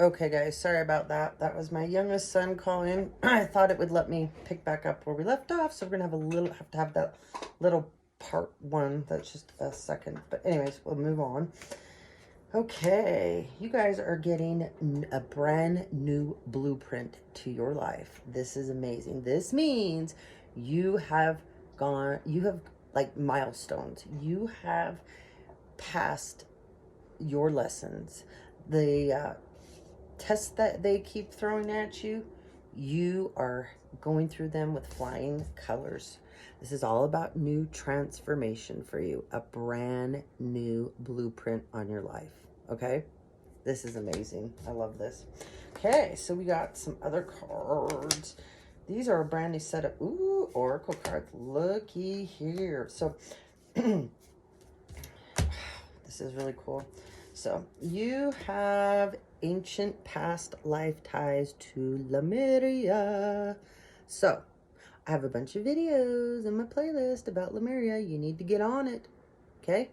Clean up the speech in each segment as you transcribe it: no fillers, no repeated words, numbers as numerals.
Okay, guys, sorry about that. That was my youngest son calling. I thought it would let me pick back up where we left off, so we're gonna have to have that little part one. That's just a second. But anyways, we'll move on. Okay, you guys are getting a brand new blueprint to your life. This is amazing. This means you have like milestones. You have passed your lessons. The tests that they keep throwing at you, you are going through them with flying colors. This is all about new transformation for you, a brand new blueprint on your life. Okay, this is amazing. I love this. Okay, so we got some other cards. These are a brand new set of oracle cards. Looky here. So this is really cool. So you have ancient past life ties to Lemuria. So I have a bunch of videos in my playlist about Lemuria. You need to get on it. Okay?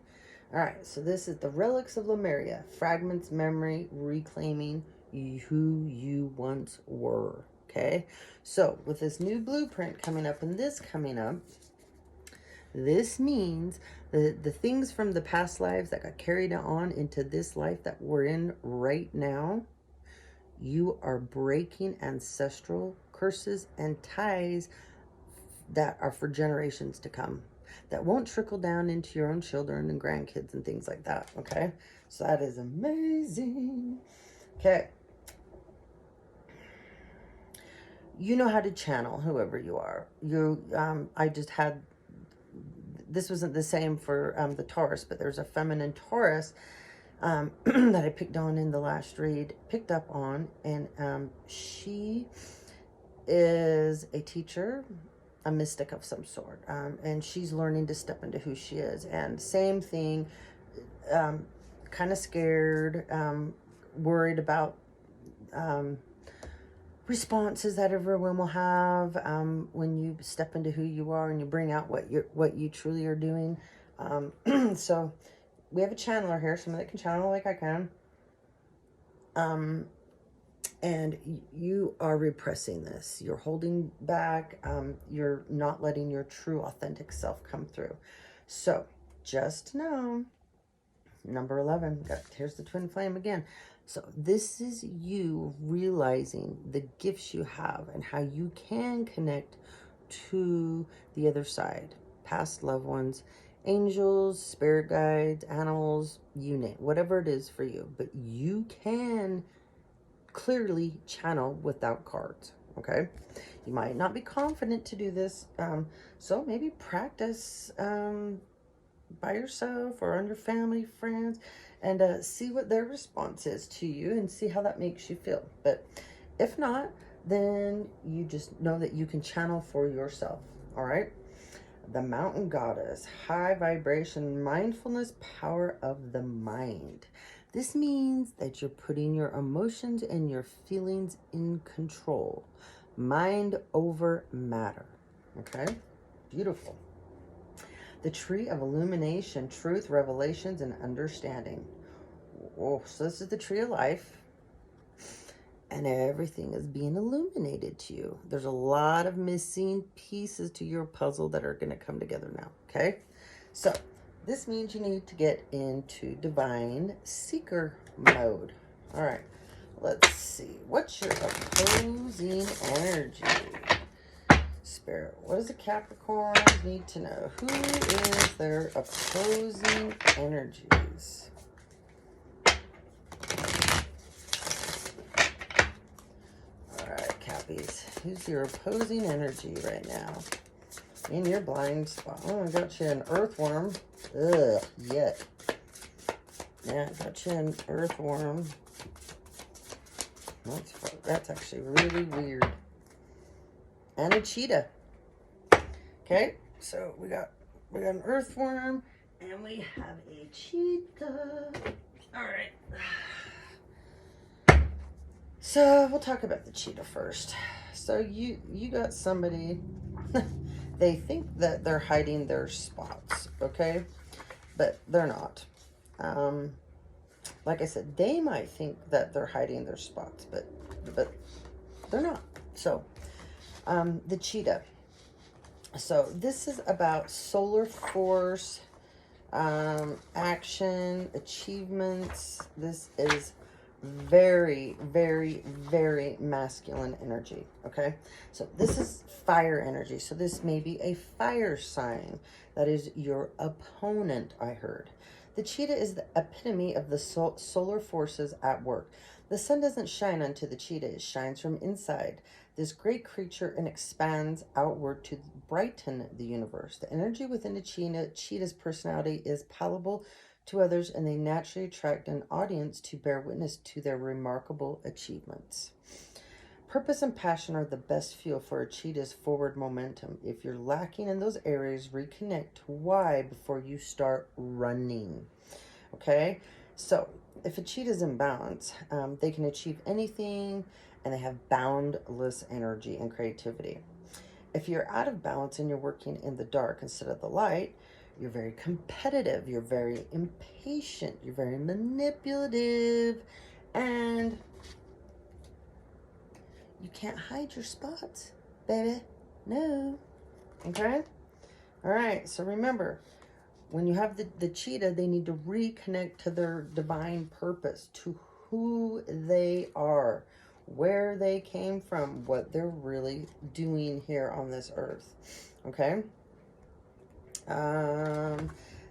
All right. So this is the relics of Lemuria. Fragments, memory, reclaiming who you once were. Okay? So with this new blueprint coming up and this coming up, this means the things from the past lives that got carried on into this life that we're in right now, you are breaking ancestral curses and ties that are for generations to come, that won't trickle down into your own children and grandkids and things like that. Okay, so that is amazing. Okay, you know how to channel whoever you are. I just had, this wasn't the same for the Taurus, but there's a feminine Taurus that I picked on in the last read, picked up on, and she is a teacher, a mystic of some sort, and she's learning to step into who she is. And same thing, kind of scared, worried about responses that everyone will have when you step into who you are and you bring out what you truly are doing. So we have a channeler here, someone that can channel like I can. And you are repressing this. You're holding back. You're not letting your true, authentic self come through. So just know, number 11, here's the twin flame again. So this is you realizing the gifts you have and how you can connect to the other side. Past loved ones, angels, spirit guides, animals, you name, whatever it is for you. But you can clearly channel without cards, okay? You might not be confident to do this, so maybe practice by yourself or on your family, friends, and see what their response is to you and see how that makes you feel. But if not, then you just know that you can channel for yourself. All right, the mountain goddess, high vibration, mindfulness, power of the mind. This means that you're putting your emotions and your feelings in control. Mind over matter. Okay, beautiful. The tree of illumination, truth, revelations, and understanding. Oh, so this is the tree of life. And everything is being illuminated to you. There's a lot of missing pieces to your puzzle that are going to come together now. Okay? So, this means you need to get into divine seeker mode. All right. Let's see. What's your opposing energy? Spirit, what does the Capricorn need to know? Who is their opposing energies? All right, Cappies. Who's your opposing energy right now? In your blind spot. Oh, I got you an earthworm. Ugh, yuck. Yeah, I got you an earthworm. That's actually really weird. And a cheetah. Okay, so we got an earthworm and we have a cheetah. All right. So we'll talk about the cheetah first. So you got somebody, they think that they're hiding their spots, okay? But they're not. Like I said, they might think that they're hiding their spots, but they're not. So, the cheetah. So this is about solar force, action, achievements. This is very, very, very masculine energy, okay? So this is fire energy. So this may be a fire sign. That is your opponent, I heard. The cheetah is the epitome of the solar forces at work. The sun doesn't shine onto the cheetah. It shines from inside this great creature and expands outward to brighten the universe. The energy within the cheetah's personality is palatable to others, and they naturally attract an audience to bear witness to their remarkable achievements. Purpose and passion are the best fuel for a cheetah's forward momentum. If you're lacking in those areas, reconnect to why before you start running. Okay? So, if a cheetah's in balance, they can achieve anything, and they have boundless energy and creativity. If you're out of balance and you're working in the dark instead of the light, you're very competitive, you're very impatient, you're very manipulative, and you can't hide your spots, baby. No. Okay? All right, so remember, when you have the cheetah, they need to reconnect to their divine purpose, to who they are, where they came from, what they're really doing here on this earth. Okay?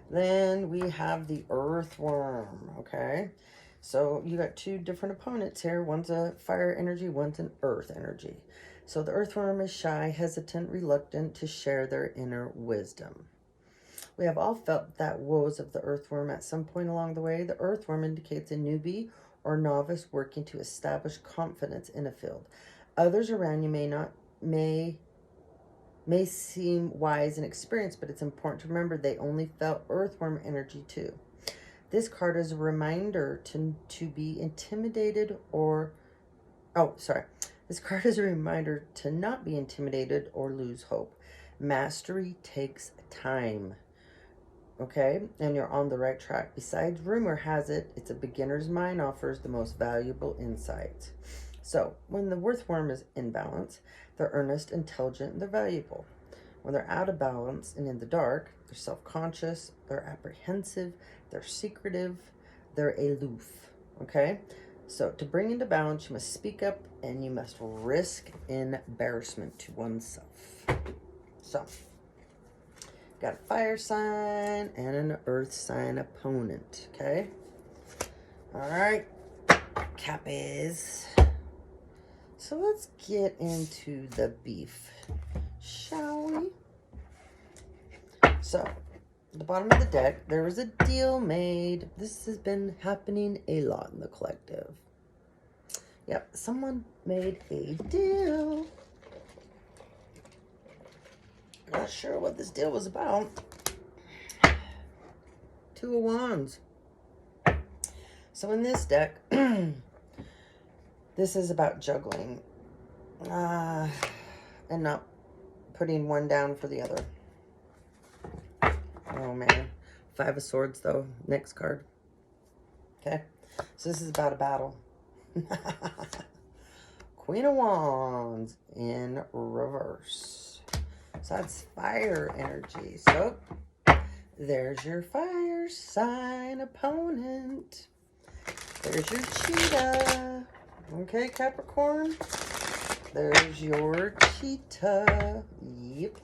Then we have the earthworm. Okay? So you got two different opponents here. One's a fire energy, one's an earth energy. So the earthworm is shy, hesitant, reluctant to share their inner wisdom. We have all felt that woes of the earthworm at some point along the way. The earthworm indicates a newbie or novice working to establish confidence in a field. Others around you may seem wise and experienced, but it's important to remember they only felt earthworm energy too. This card is a reminder to be intimidated or... This card is a reminder to not be intimidated or lose hope. Mastery takes time. Okay, and you're on the right track. Besides, rumor has it, it's a beginner's mind offers the most valuable insights. So, when the earthworm is in balance, they're earnest, intelligent, and they're valuable. When they're out of balance and in the dark, they're self-conscious, they're apprehensive, they're secretive, they're aloof. Okay, so to bring into balance, you must speak up and you must risk embarrassment to oneself. So, got a fire sign and an earth sign opponent, okay? All right, Cappies. So let's get into the beef, shall we? So, at the bottom of the deck, there was a deal made. This has been happening a lot in the collective. Yep, someone made a deal. Not sure what this deal was about. Two of Wands. So in this deck, this is about juggling and not putting one down for the other. Oh man. Five of Swords though. Next card. Okay. So this is about a battle. Queen of Wands in reverse. So that's fire energy. So there's your fire sign opponent. There's your cheetah. Okay, Capricorn. There's your cheetah. Yep.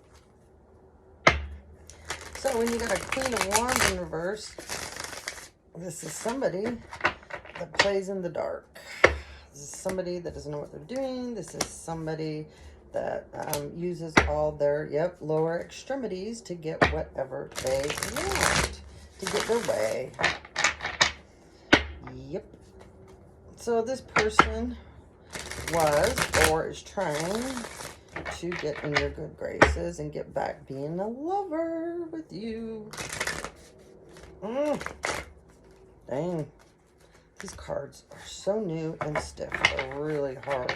So when you got a Queen of Wands in reverse, this is somebody that plays in the dark. This is somebody that doesn't know what they're doing. This is somebody that uses all their, lower extremities to get whatever they want, to get their way. Yep. So this person was, or is trying to get in your good graces and get back being a lover with you. Dang. These cards are so new and stiff. They're really hard.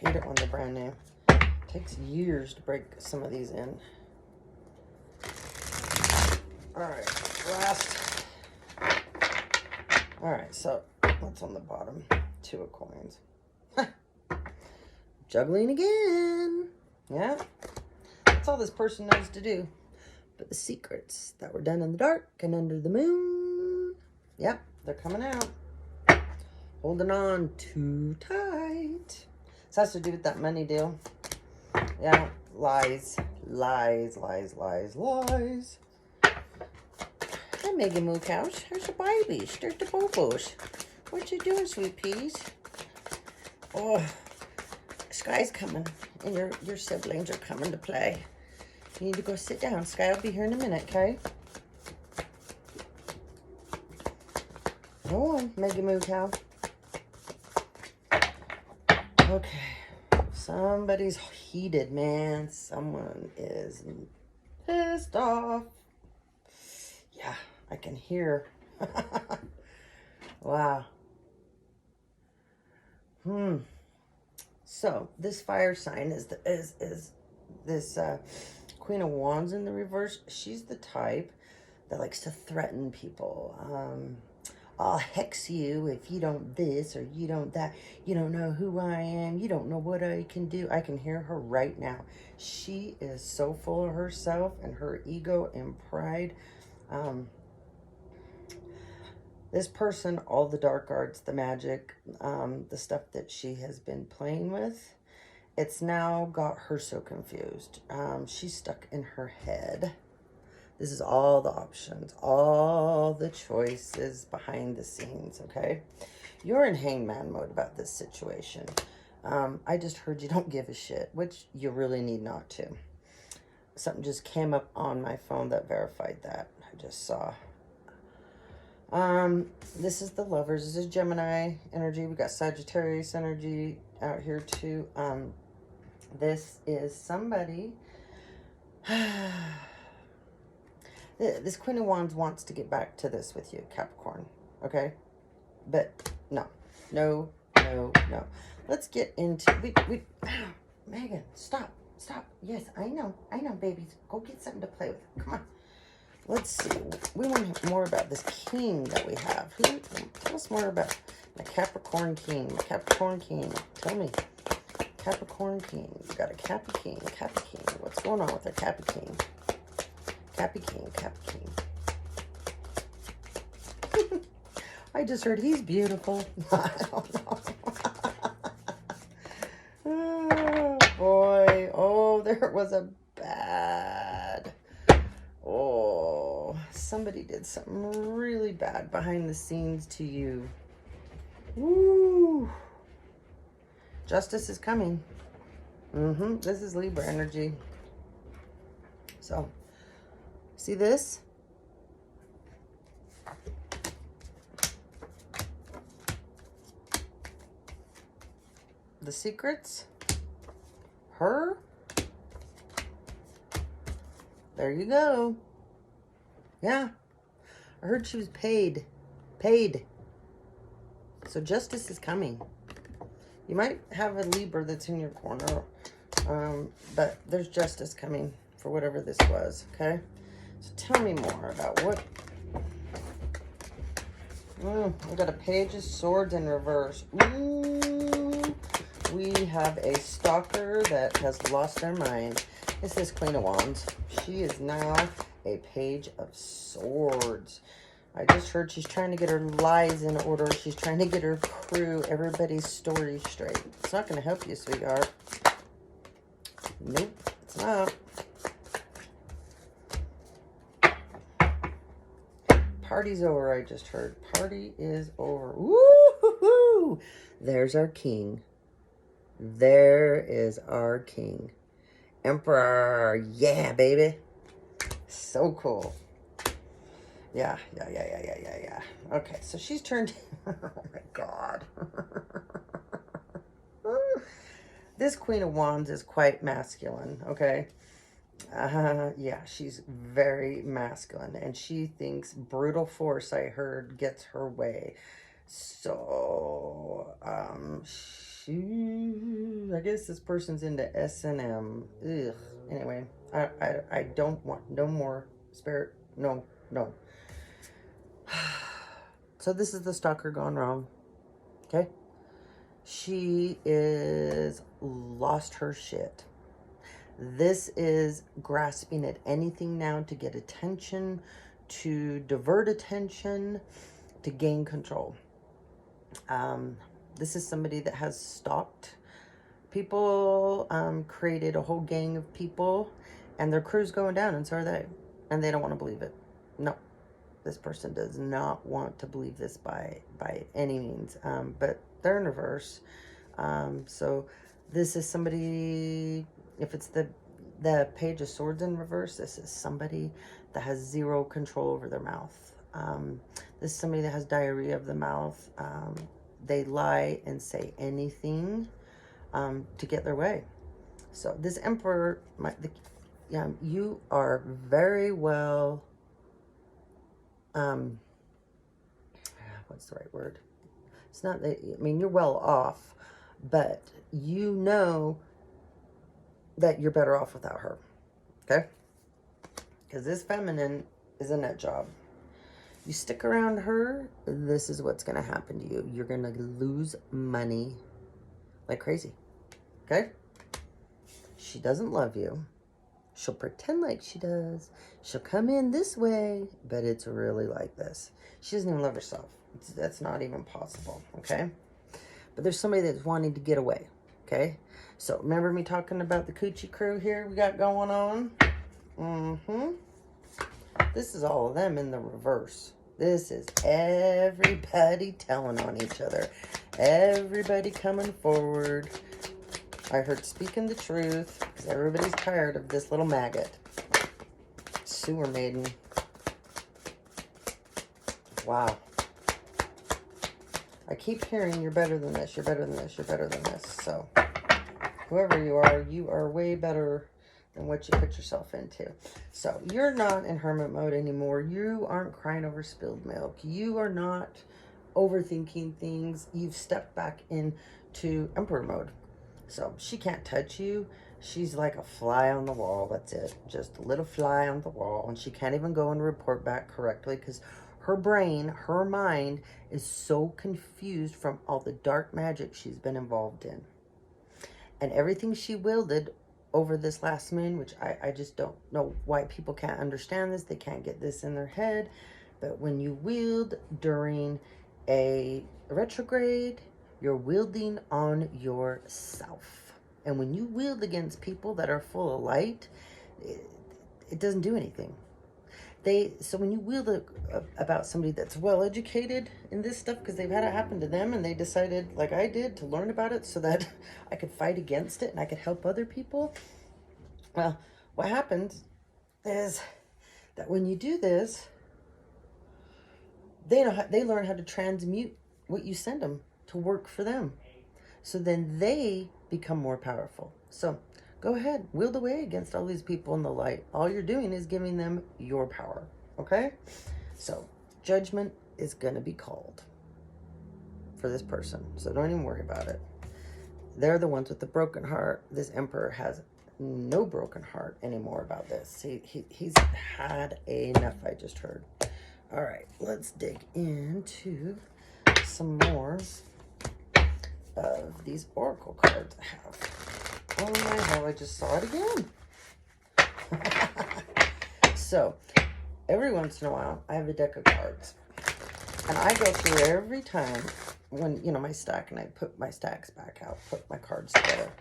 Hate it when they're brand new. It takes years to break some of these in. All right, last All right, so what's on the bottom? 2 of coins. Juggling again. Yeah, that's all this person knows to do. But the secrets that were done in the dark and under the moon, yep, they're coming out. Holding on too tight. This has to do with that money deal. Yeah, lies, lies, lies, lies, lies. Hi, Megan Moo Couch. How's your baby? There's the bobos. What you doing, sweet peas? Oh, Sky's coming, and your siblings are coming to play. You need to go sit down. Sky will be here in a minute, okay? Go on, Megan Moo Cow. Okay. Somebody's heated, man. Someone is pissed off. Yeah, I can hear. Wow. So this fire sign is this Queen of Wands in the reverse. She's the type that likes to threaten people. I'll hex you if you don't this or you don't that. You don't know who I am. You don't know what I can do. I can hear her right now. She is so full of herself and her ego and pride. This person, all the dark arts, the magic, the stuff that she has been playing with, it's now got her so confused. She's stuck in her head. This is all the options, all the choices behind the scenes, okay? You're in hangman mode about this situation. I just heard you don't give a shit, which you really need not to. Something just came up on my phone that verified that. I just saw. This is the lovers. This is Gemini energy. We got Sagittarius energy out here too. This is somebody... This Queen of Wands wants to get back to this with you, Capricorn. Okay? But no. No, no, no. Let's get into... Megan, stop. Stop. Yes, I know, babies. Go get something to play with. Come on. Let's see. We want to hear more about this king that we have. Tell us more about the Capricorn king. Capricorn king. Tell me. Capricorn king. We got a Cappy king. Cappy king. What's going on with our Cappy king? Cappy king. Cappy king. I just heard he's beautiful. I don't know. Oh, boy. Oh, there was a bad... Oh, somebody did something really bad behind the scenes to you. Woo. Justice is coming. This is Libra energy. So, see this? The secrets? Her? There you go. Yeah. I heard she was paid. Paid. So justice is coming. You might have a Libra that's in your corner. But there's justice coming for whatever this was. Okay? So tell me more about what... we got a Page of Swords in reverse. Ooh. We have a stalker that has lost their mind. This is Queen of Wands. She is now a Page of Swords. I just heard she's trying to get her lies in order. She's trying to get her crew, everybody's story straight. It's not going to help you, sweetheart. Nope, it's not. Party's over, I just heard. Party is over. Woo-hoo-hoo! There's our king. There is our king. Emperor. Yeah, baby. So cool. Yeah. Okay, so she's turned... Oh, my God. This Queen of Wands is quite masculine, okay? Yeah, she's very masculine. And she thinks brute force, I heard, gets her way. So, I guess this person's into S&M. Ugh. Anyway, I don't want no more spirit. No. So this is the stalker gone wrong. Okay? She is lost her shit. This is grasping at anything now to get attention, to divert attention, to gain control. This is somebody that has stalked people, created a whole gang of people, and their crew's going down, and so are they. And they don't want to believe it. No. This person does not want to believe this by any means. But they're in reverse. So this is somebody, if it's the Page of Swords in reverse, this is somebody that has zero control over their mouth. This is somebody that has diarrhea of the mouth. They lie and say anything to get their way. So this Emperor, you are very well, what's the right word? It's not that, I mean, you're well off, but you know that you're better off without her, okay? Because this feminine is a nut job. You stick around her, this is what's going to happen to you. You're going to lose money like crazy, okay? She doesn't love you. She'll pretend like she does. She'll come in this way, but it's really like this. She doesn't even love herself. That's not even possible, okay? But there's somebody that's wanting to get away, okay? So remember me talking about the coochie crew here we got going on? This is all of them in the reverse. This is everybody telling on each other. Everybody coming forward. I heard speaking the truth, because everybody's tired of this little maggot. Sewer maiden. Wow. I keep hearing you're better than this, you're better than this, you're better than this. So, whoever you are way better than what you put yourself into. So, you're not in hermit mode anymore. You aren't crying over spilled milk. You are not overthinking things. You've stepped back into Emperor mode. So, she can't touch you. She's like a fly on the wall. That's it. Just a little fly on the wall. And she can't even go and report back correctly because her brain, her mind is so confused from all the dark magic she's been involved in. And everything she wielded over this last moon, which I just don't know why people can't understand this. They can't get this in their head. But when you wield during a retrograde, you're wielding on yourself. And when you wield against people that are full of light, it doesn't do anything. So when you wield about somebody that's well educated in this stuff, because they've had it happen to them and they decided, like I did, to learn about it so that I could fight against it and I could help other people. Well, what happens is that when you do this, they learn how to transmute what you send them to work for them. So then they become more powerful. So go ahead, wield away against all these people in the light. All you're doing is giving them your power, okay? So judgment is going to be called for this person. So don't even worry about it. They're the ones with the broken heart. This Emperor has no broken heart anymore about this. He's had enough, I just heard. All right, let's dig into some more of these oracle cards I have. Oh my hell, I just saw it again. So, every once in a while, I have a deck of cards. And I go through every time when, my stack, and I put my stacks back out, put my cards together.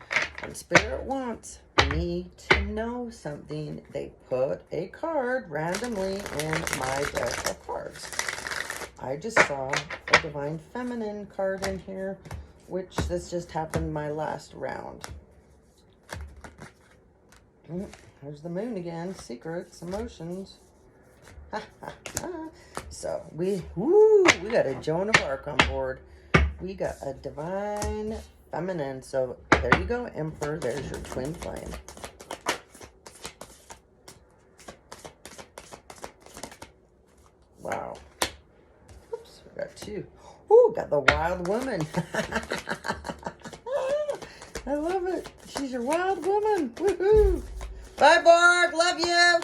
When Spirit wants me to know something, they put a card randomly in my deck of cards. I just saw a Divine Feminine card in here, which this just happened my last round. There's the moon again. Secrets, emotions. So we got a Joan of Arc on board. We got a Divine Feminine. So there you go, Emperor. There's your twin flame. Wow. Oops, we got two. Ooh, got the Wild Woman. I love it. She's your wild woman. Woohoo. Bye, Borg. Love you.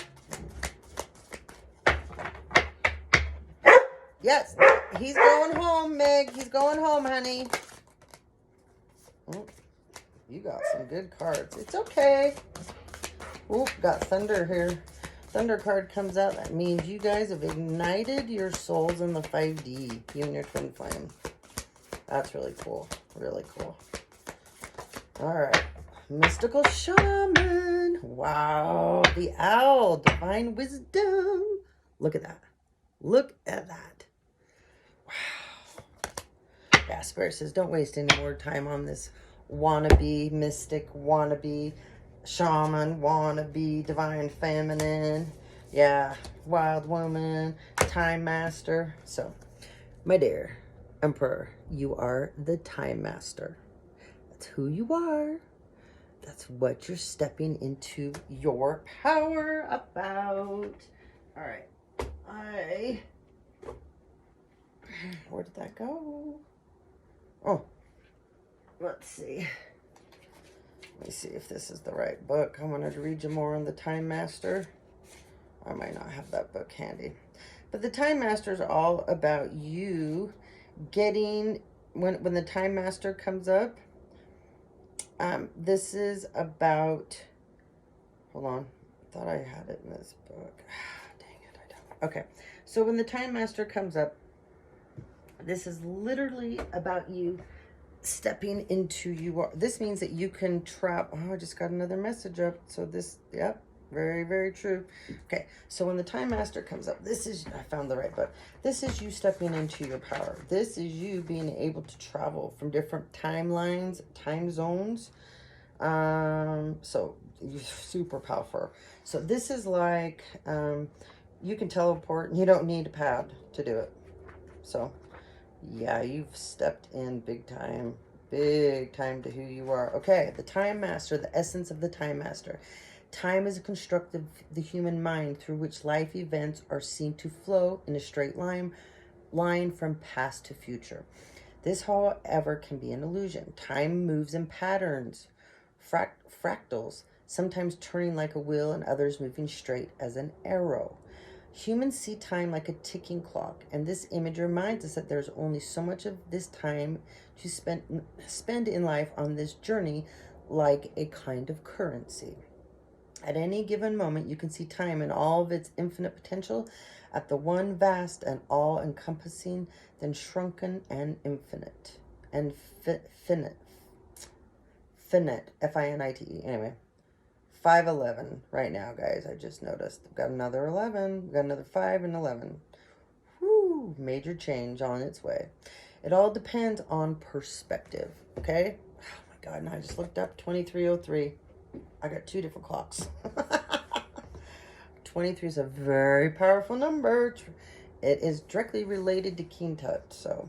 Yes. He's going home, Meg. He's going home, honey. Oh, you got some good cards. It's okay. Oh, got Thunder here. Thunder card comes out. That means you guys have ignited your souls in the 5D. You and your twin flame. That's really cool. Really cool. All right. Mystical Shaman. Wow. The Owl. Divine Wisdom. Look at that. Look at that. Wow. Yeah, Spirit says, don't waste any more time on this wannabe mystic, wannabe shaman, wannabe divine feminine. Yeah, wild woman, time master. So, my dear Emperor, you are the time master. That's who you are. That's what you're stepping into your power about. All right. Where did that go? Oh, let's see. Let me see if this is the right book. I wanted to read you more on the Time Master. I might not have that book handy. But the Time Master is all about you getting, when the Time Master comes up, this is about, hold on, I thought I had it in this book. Dang it, I don't. Okay, so when the Time Master comes up, this is literally about you stepping into this means that you can travel. Oh, I just got another message up. So this, yep, very, very true. Okay, so when the Time Master comes up, this is, I found the right book. This is you stepping into your power. This is you being able to travel from different timelines, time zones. So you're super powerful. So this is like, you can teleport and you don't need a pad to do it. So yeah, you've stepped in big time to who you are. Okay, the Time Master, the essence of the Time Master. Time is a construct of the human mind through which life events are seen to flow in a straight line from past to future. This, however, can be an illusion. Time moves in patterns, fractals, sometimes turning like a wheel and others moving straight as an arrow. Humans see time like a ticking clock, and this image reminds us that there's only so much of this time to spend in life on this journey, like a kind of currency. At any given moment, you can see time in all of its infinite potential at the one vast and all-encompassing, then shrunken and infinite. And finite. Finite. Anyway. 511 right now, guys. I just noticed. We've got another 11. We've got another 5 and 11. Whoo! Major change on its way. It all depends on perspective, okay? Oh my God, and I just looked up 2303. I got two different clocks. 23 is a very powerful number. It is directly related to Keen Tut, so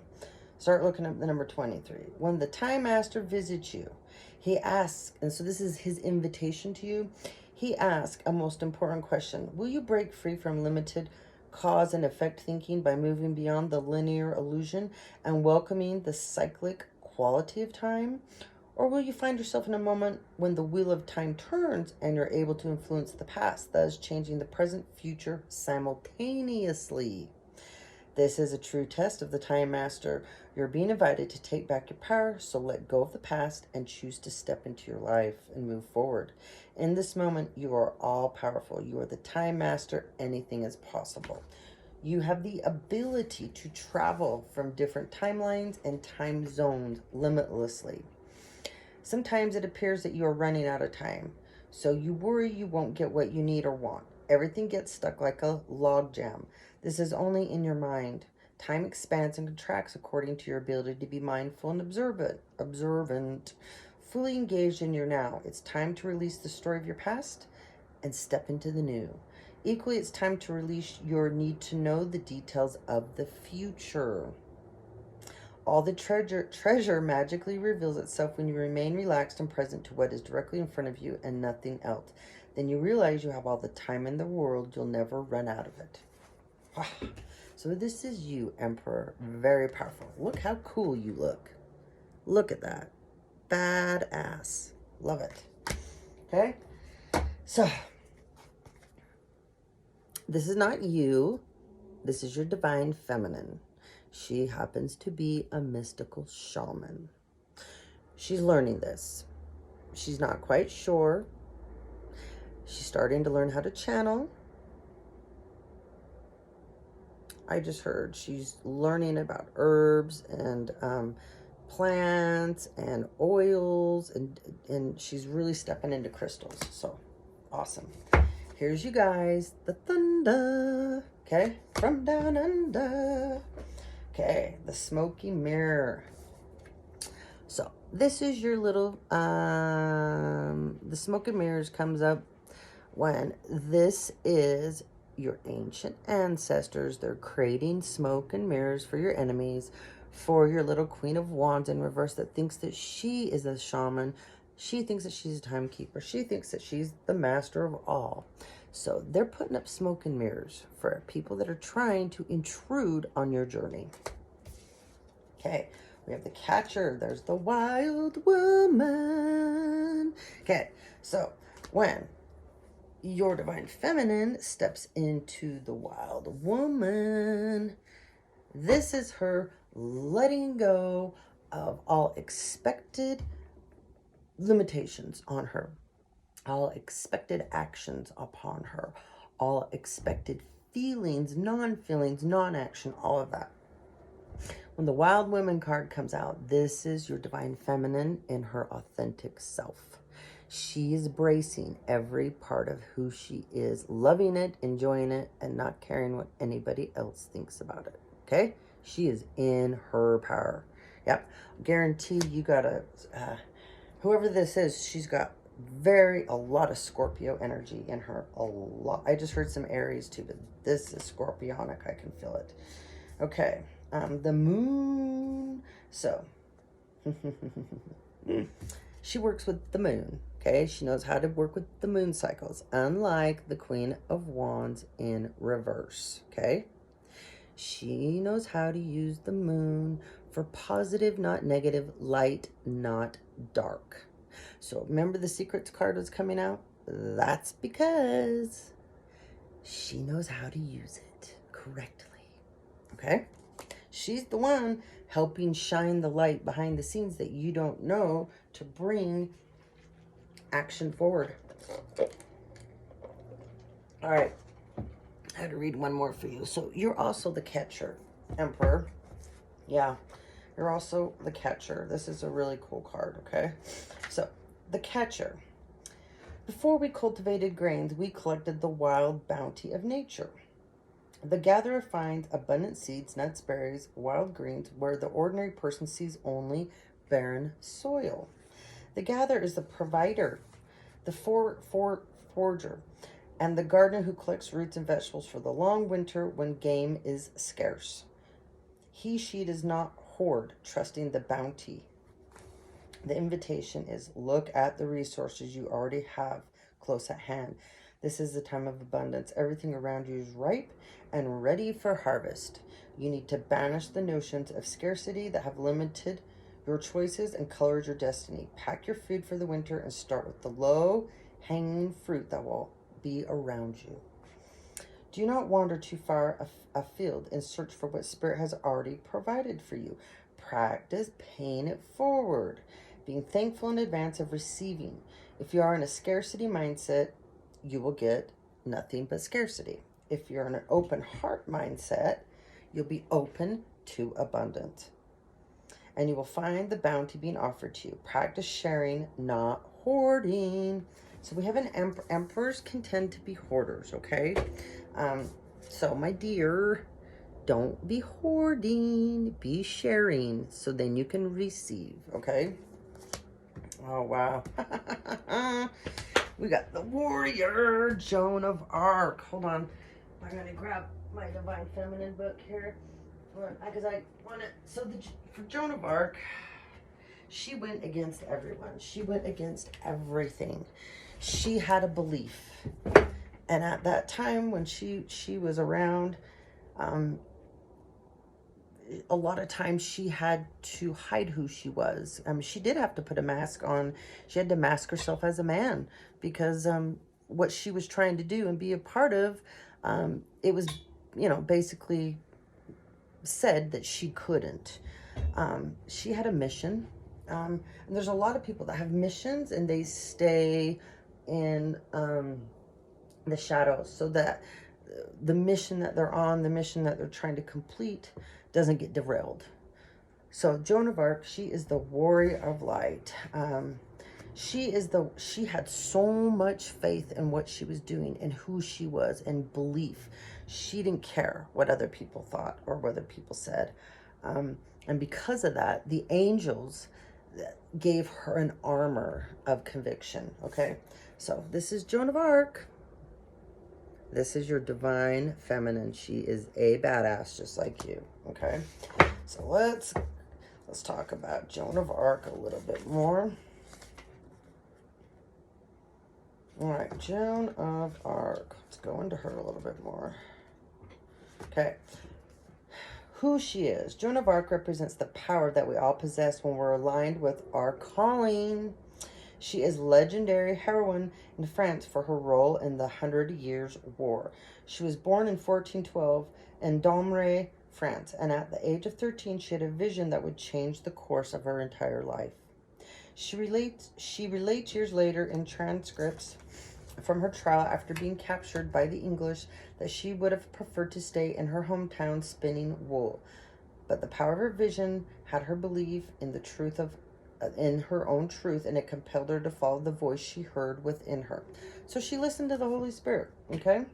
start looking up the number 23. When the Time Master visits you, he asks, and so this is his invitation to you, he asks a most important question. Will you break free from limited cause and effect thinking by moving beyond the linear illusion and welcoming the cyclic quality of time? Or will you find yourself in a moment when the wheel of time turns and you're able to influence the past, thus changing the present, future simultaneously? This is a true test of the Time Master. You're being invited to take back your power, so let go of the past and choose to step into your life and move forward. In this moment, you are all powerful. You are the Time Master. Anything is possible. You have the ability to travel from different timelines and time zones limitlessly. Sometimes it appears that you are running out of time, so you worry you won't get what you need or want. Everything gets stuck like a log jam. This is only in your mind. Time expands and contracts according to your ability to be mindful and observant, fully engaged in your now. It's time to release the story of your past and step into the new. Equally, it's time to release your need to know the details of the future. All the treasure magically reveals itself when you remain relaxed and present to what is directly in front of you and nothing else. Then you realize you have all the time in the world. You'll never run out of it. Wow. So this is you, Emperor. Very powerful. Look how cool you look. Look at that. Badass. Love it. Okay? So, this is not you. This is your divine feminine. She happens to be a mystical shaman. She's learning this. She's not quite sure. She's starting to learn how to channel. I just heard she's learning about herbs and plants and oils, and she's really stepping into crystals. So awesome. Here's you guys, the thunder, okay, from down under. Okay, the smoky mirror. So this is your little, the smoky mirrors comes up when this is your ancient ancestors. They're creating smoke and mirrors for your enemies, for your little Queen of Wands in reverse that thinks that she is a shaman. She thinks that she's a timekeeper. She thinks that she's the master of all. So they're putting up smoke and mirrors for people that are trying to intrude on your journey. Okay, we have the catcher. There's the wild woman. Okay, so when your divine feminine steps into the wild woman, this is her letting go of all expected limitations on her, all expected actions upon her, all expected feelings, non-feelings, non-action, all of that. When the Wild Woman card comes out, this is your divine feminine in her authentic self. She is embracing every part of who she is, loving it, enjoying it, and not caring what anybody else thinks about it. Okay? She is in her power. Yep. Guaranteed you got whoever this is, she's got a lot of Scorpio energy in her. A lot. I just heard some Aries too, but this is Scorpionic. I can feel it. Okay. The moon. So, she works with the moon. Okay, she knows how to work with the moon cycles, unlike the Queen of Wands in reverse. Okay, she knows how to use the moon for positive, not negative, light, not dark. So remember the secrets card was coming out? That's because she knows how to use it correctly. Okay, she's the one helping shine the light behind the scenes that you don't know to bring action forward. All right, I had to read one more for you. So you're also the catcher, Emperor. Yeah, you're also the catcher. This is a really cool card, okay? So the catcher. Before we cultivated grains, we collected the wild bounty of nature. The gatherer finds abundant seeds, nuts, berries, wild greens, where the ordinary person sees only barren soil. The gatherer is the provider, the forger, and the gardener who collects roots and vegetables for the long winter when game is scarce. She does not hoard, trusting the bounty. The invitation is look at the resources you already have close at hand. This is the time of abundance. Everything around you is ripe and ready for harvest. You need to banish the notions of scarcity that have limited your choices and colored your destiny. Pack your food for the winter and start with the low-hanging fruit that will be around you. Do not wander too far afield in search for what Spirit has already provided for you. Practice paying it forward, being thankful in advance of receiving. If you are in a scarcity mindset, you will get nothing but scarcity. If you're in an open heart mindset, you'll be open to abundance. And you will find the bounty being offered to you. Practice sharing, not hoarding. So we have an emperors can tend to be hoarders, okay? So my dear, don't be hoarding, be sharing, so then you can receive, okay? Oh, wow. We got the warrior, Joan of Arc. Hold on. I'm going to grab my Divine Feminine book here. Because I want to, so for Joan of Arc, she went against everyone. She went against everything. She had a belief. And at that time when she was around, a lot of times she had to hide who she was. She did have to put a mask on. She had to mask herself as a man because what she was trying to do and be a part of, it was, basically said that she couldn't. She had a mission. And there's a lot of people that have missions and they stay in the shadows so that the mission that they're on, the mission that they're trying to complete, doesn't get derailed. So Joan of Arc, she is the warrior of light. She had so much faith in what she was doing and who she was and belief. She didn't care what other people thought or what other people said. And because of that, the angels gave her an armor of conviction. Okay, so this is Joan of Arc. This is your divine feminine. She is a badass just like you. Okay, so let's talk about Joan of Arc a little bit more. All right, Joan of Arc. Let's go into her a little bit more. Okay. Who she is. Joan of Arc represents the power that we all possess when we're aligned with our calling. She is legendary heroine in France for her role in the 100 Years' War. She was born in 1412 in Domremy, France, and at the age of 13, she had a vision that would change the course of her entire life. She relates years later in transcripts from her trial after being captured by the English that she would have preferred to stay in her hometown spinning wool. But the power of her vision had her believe in the truth of in her own truth, and it compelled her to follow the voice she heard within her. So she listened to the Holy Spirit, okay?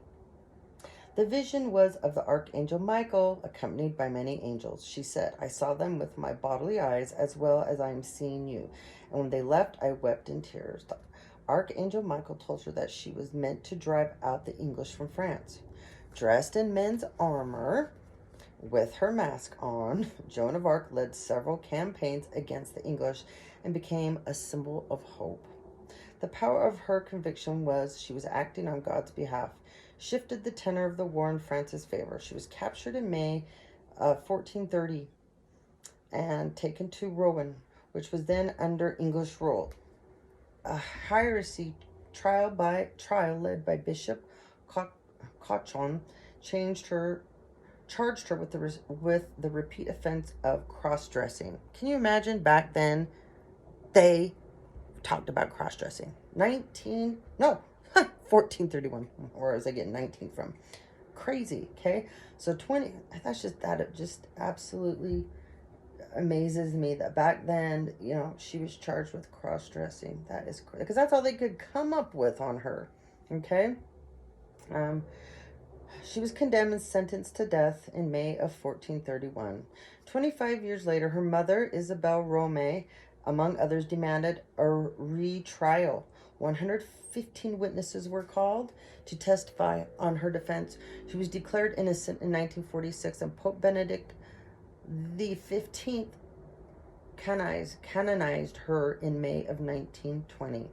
The vision was of the Archangel Michael, accompanied by many angels. She said, I saw them with my bodily eyes as well as I am seeing you. And when they left, I wept in tears. The Archangel Michael told her that she was meant to drive out the English from France. Dressed in men's armor, with her mask on, Joan of Arc led several campaigns against the English and became a symbol of hope. The power of her conviction was she was acting on God's behalf, shifted the tenor of the war in France's favor. She was captured in May of 1430 and taken to Rouen, which was then under English rule. A heresy trial led by Bishop Cauchon charged her with the repeat offense of cross-dressing. Can you imagine back then they talked about cross-dressing? 1431. Where was I getting 19 from? Crazy, okay? So 20, that just absolutely amazes me that back then, you know, she was charged with cross-dressing. That is crazy, because that's all they could come up with on her, okay? She was condemned and sentenced to death in May of 1431. 25 years later, her mother, Isabel Romay, among others, demanded a retrial. 115 witnesses were called to testify on her defense. She was declared innocent in 1946, and Pope Benedict the 15th canonized her in May of 1920.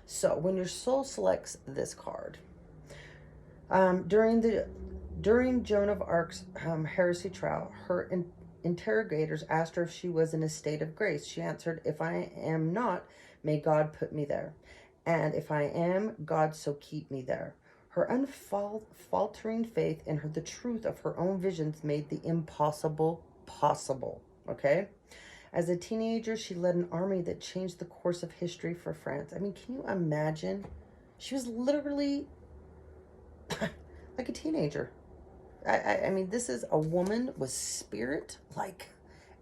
So when your soul selects this card, during Joan of Arc's heresy trial, her interrogators asked her if she was in a state of grace. She answered, if I am not, may God put me there. And if I am, God so keep me there. Her unfaltering faith in the truth of her own visions made the impossible possible, okay? As a teenager, she led an army that changed the course of history for France. I mean, can you imagine? She was literally like a teenager. I mean, this is a woman with spirit,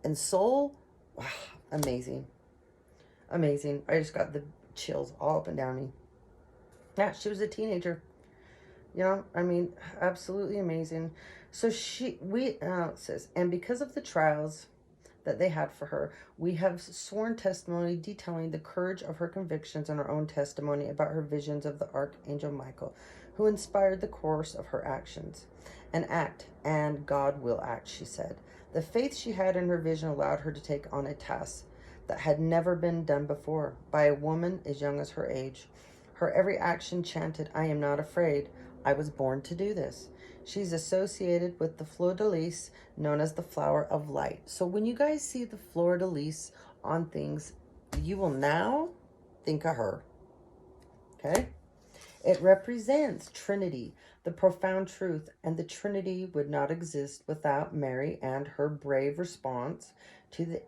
and soul. Wow, amazing. Amazing. I just got the chills all up and down me. Yeah, she was a teenager. You know, I mean, absolutely amazing. So it says, and because of the trials that they had for her, we have sworn testimony detailing the courage of her convictions and her own testimony about her visions of the Archangel Michael, who inspired the course of her actions. And God will act, she said. The faith she had in her vision allowed her to take on a task that had never been done before by a woman as young as her age. Her every action chanted, I am not afraid. I was born to do this. She's associated with the fleur-de-lis, known as the flower of light. So when you guys see the fleur-de-lis on things, you will now think of her. Okay? It represents Trinity, the the profound truth, and the Trinity would not exist without Mary and her brave response to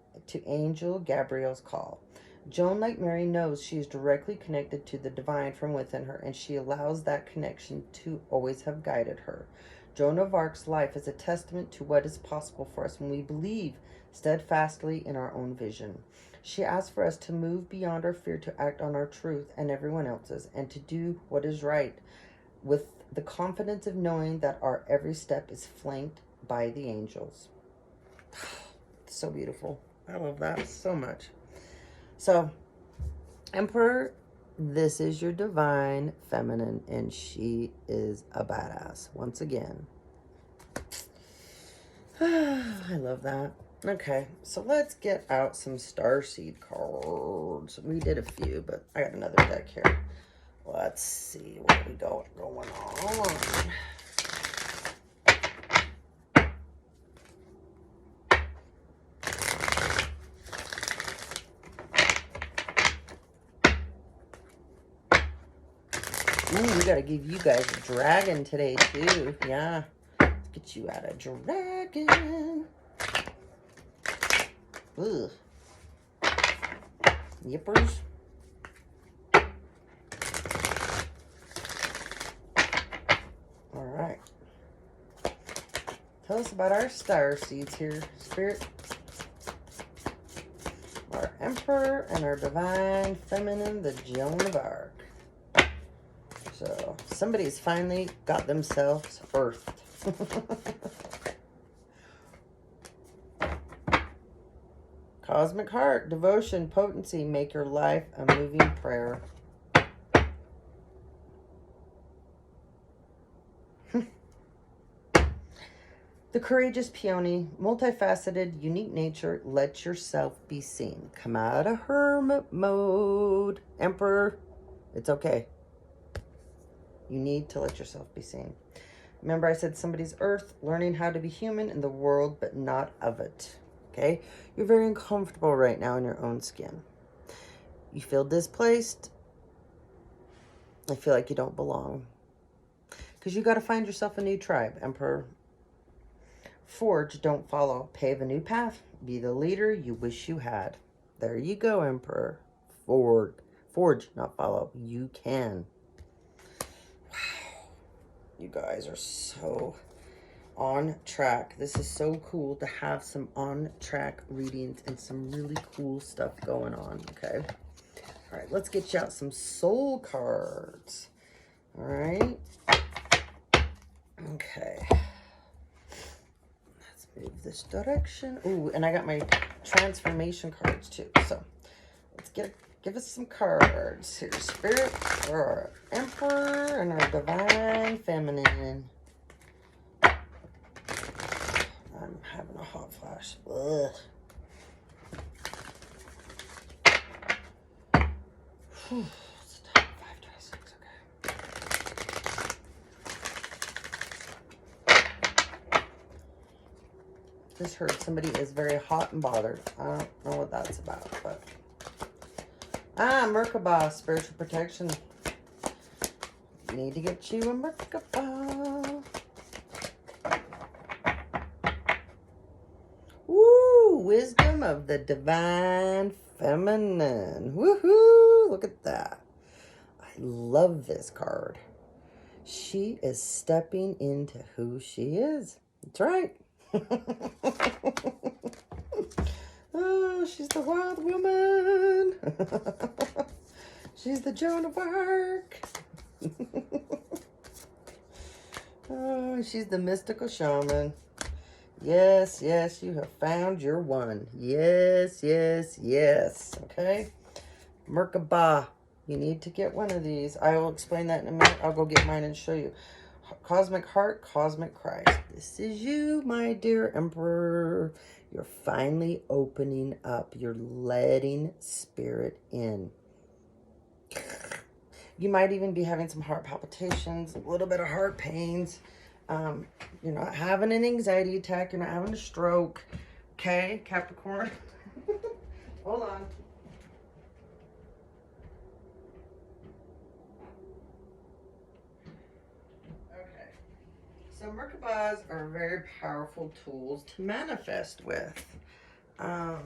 Angel Gabriel's call. Joan, like Mary, knows she is directly connected to the divine from within her, and she allows that connection to always have guided her. Joan of Arc's life is a testament to what is possible for us when we believe steadfastly in our own vision. She asks for us to move beyond our fear, to act on our truth and everyone else's, and to do what is right with the confidence of knowing that our every step is flanked by the angels. So beautiful. I love that so much. So, Emperor, this is your divine feminine, and she is a badass. Once again. I love that. Okay, so let's get out some starseed cards. We did a few, but I got another deck here. Let's see what we got going on. Ooh, we gotta give you guys a dragon today, too. Yeah. Let's get you out a dragon. Ugh. Yippers. Alright. Tell us about our star seeds here, Spirit. Our Emperor and our Divine Feminine, the Joan of Arc. So, somebody's finally got themselves earthed. Cosmic Heart, devotion, potency, make your life a moving prayer. The courageous peony, multifaceted, unique nature, let yourself be seen. Come out of hermit mode. Emperor, it's okay. You need to let yourself be seen. Remember I said somebody's earth, learning how to be human in the world, but not of it. Okay? You're very uncomfortable right now in your own skin. You feel displaced. I feel like you don't belong. Because you got to find yourself a new tribe, Emperor. Forge, don't follow. Pave a new path. Be the leader you wish you had. There you go, Emperor. Forge, not follow. You can. Wow. You guys are so on track. This is so cool to have some on-track readings and some really cool stuff going on, okay? All right, let's get you out some soul cards. All right. Okay. Let's move this direction. Ooh, and I got my transformation cards too. So let's give us some cards here. Spirit for our Emperor and our Divine Feminine. I'm having a hot flash. Ugh. Whew. Stop. 5, 26. Okay. Just heard somebody is very hot and bothered. I don't know what that's about, but Merkaba, spiritual protection. Need to get you a Merkaba. Wisdom of the Divine Feminine. Woohoo! Look at that. I love this card. She is stepping into who she is. That's right. Oh, she's the wild woman. She's the Joan of Arc. Oh, she's the mystical shaman. Yes, yes, you have found your one. Yes, yes, yes. Okay? Merkaba. You need to get one of these. I will explain that in a minute. I'll go get mine and show you. Cosmic Heart, Cosmic Christ. This is you, my dear Emperor. You're finally opening up. You're letting spirit in. You might even be having some heart palpitations, a little bit of heart pains. You're not having an anxiety attack. You're not having a stroke. Okay, Capricorn? Hold on. Okay. So Merkabahs are very powerful tools to manifest with. Hold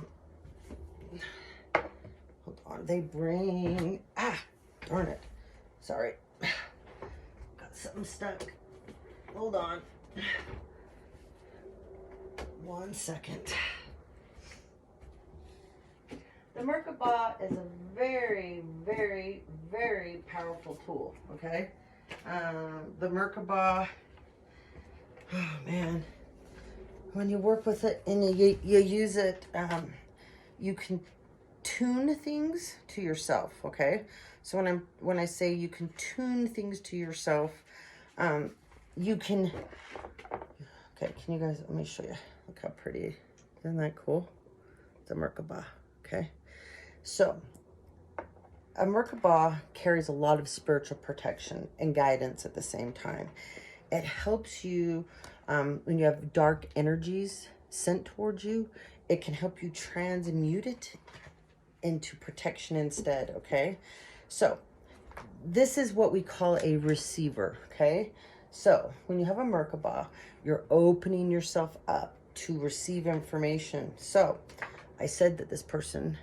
on. They bring... darn it. Sorry. Got something stuck. Hold on. 1 second. The Merkabah is a very, very, very powerful tool, okay? The Merkabah, oh man, when you work with it and you use it, you can tune things to yourself, okay? So when I say you can tune things to yourself, you can, okay, can you guys, let me show you. Look how pretty, isn't that cool? It's a Merkabah, okay? So, a Merkabah carries a lot of spiritual protection and guidance at the same time. It helps you, when you have dark energies sent towards you, it can help you transmute it into protection instead, okay? So, this is what we call a receiver, okay? So, when you have a Merkabah, you're opening yourself up to receive information. So, I said that this person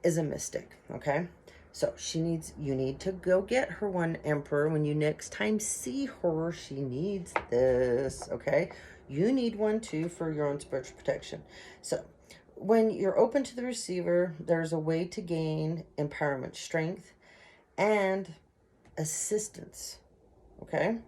is a mystic, okay? So you need to go get her one Emperor. When you next time see her, she needs this, okay? You need one too for your own spiritual protection. So when you're open to the receiver, there's a way to gain empowerment, strength, and assistance, okay?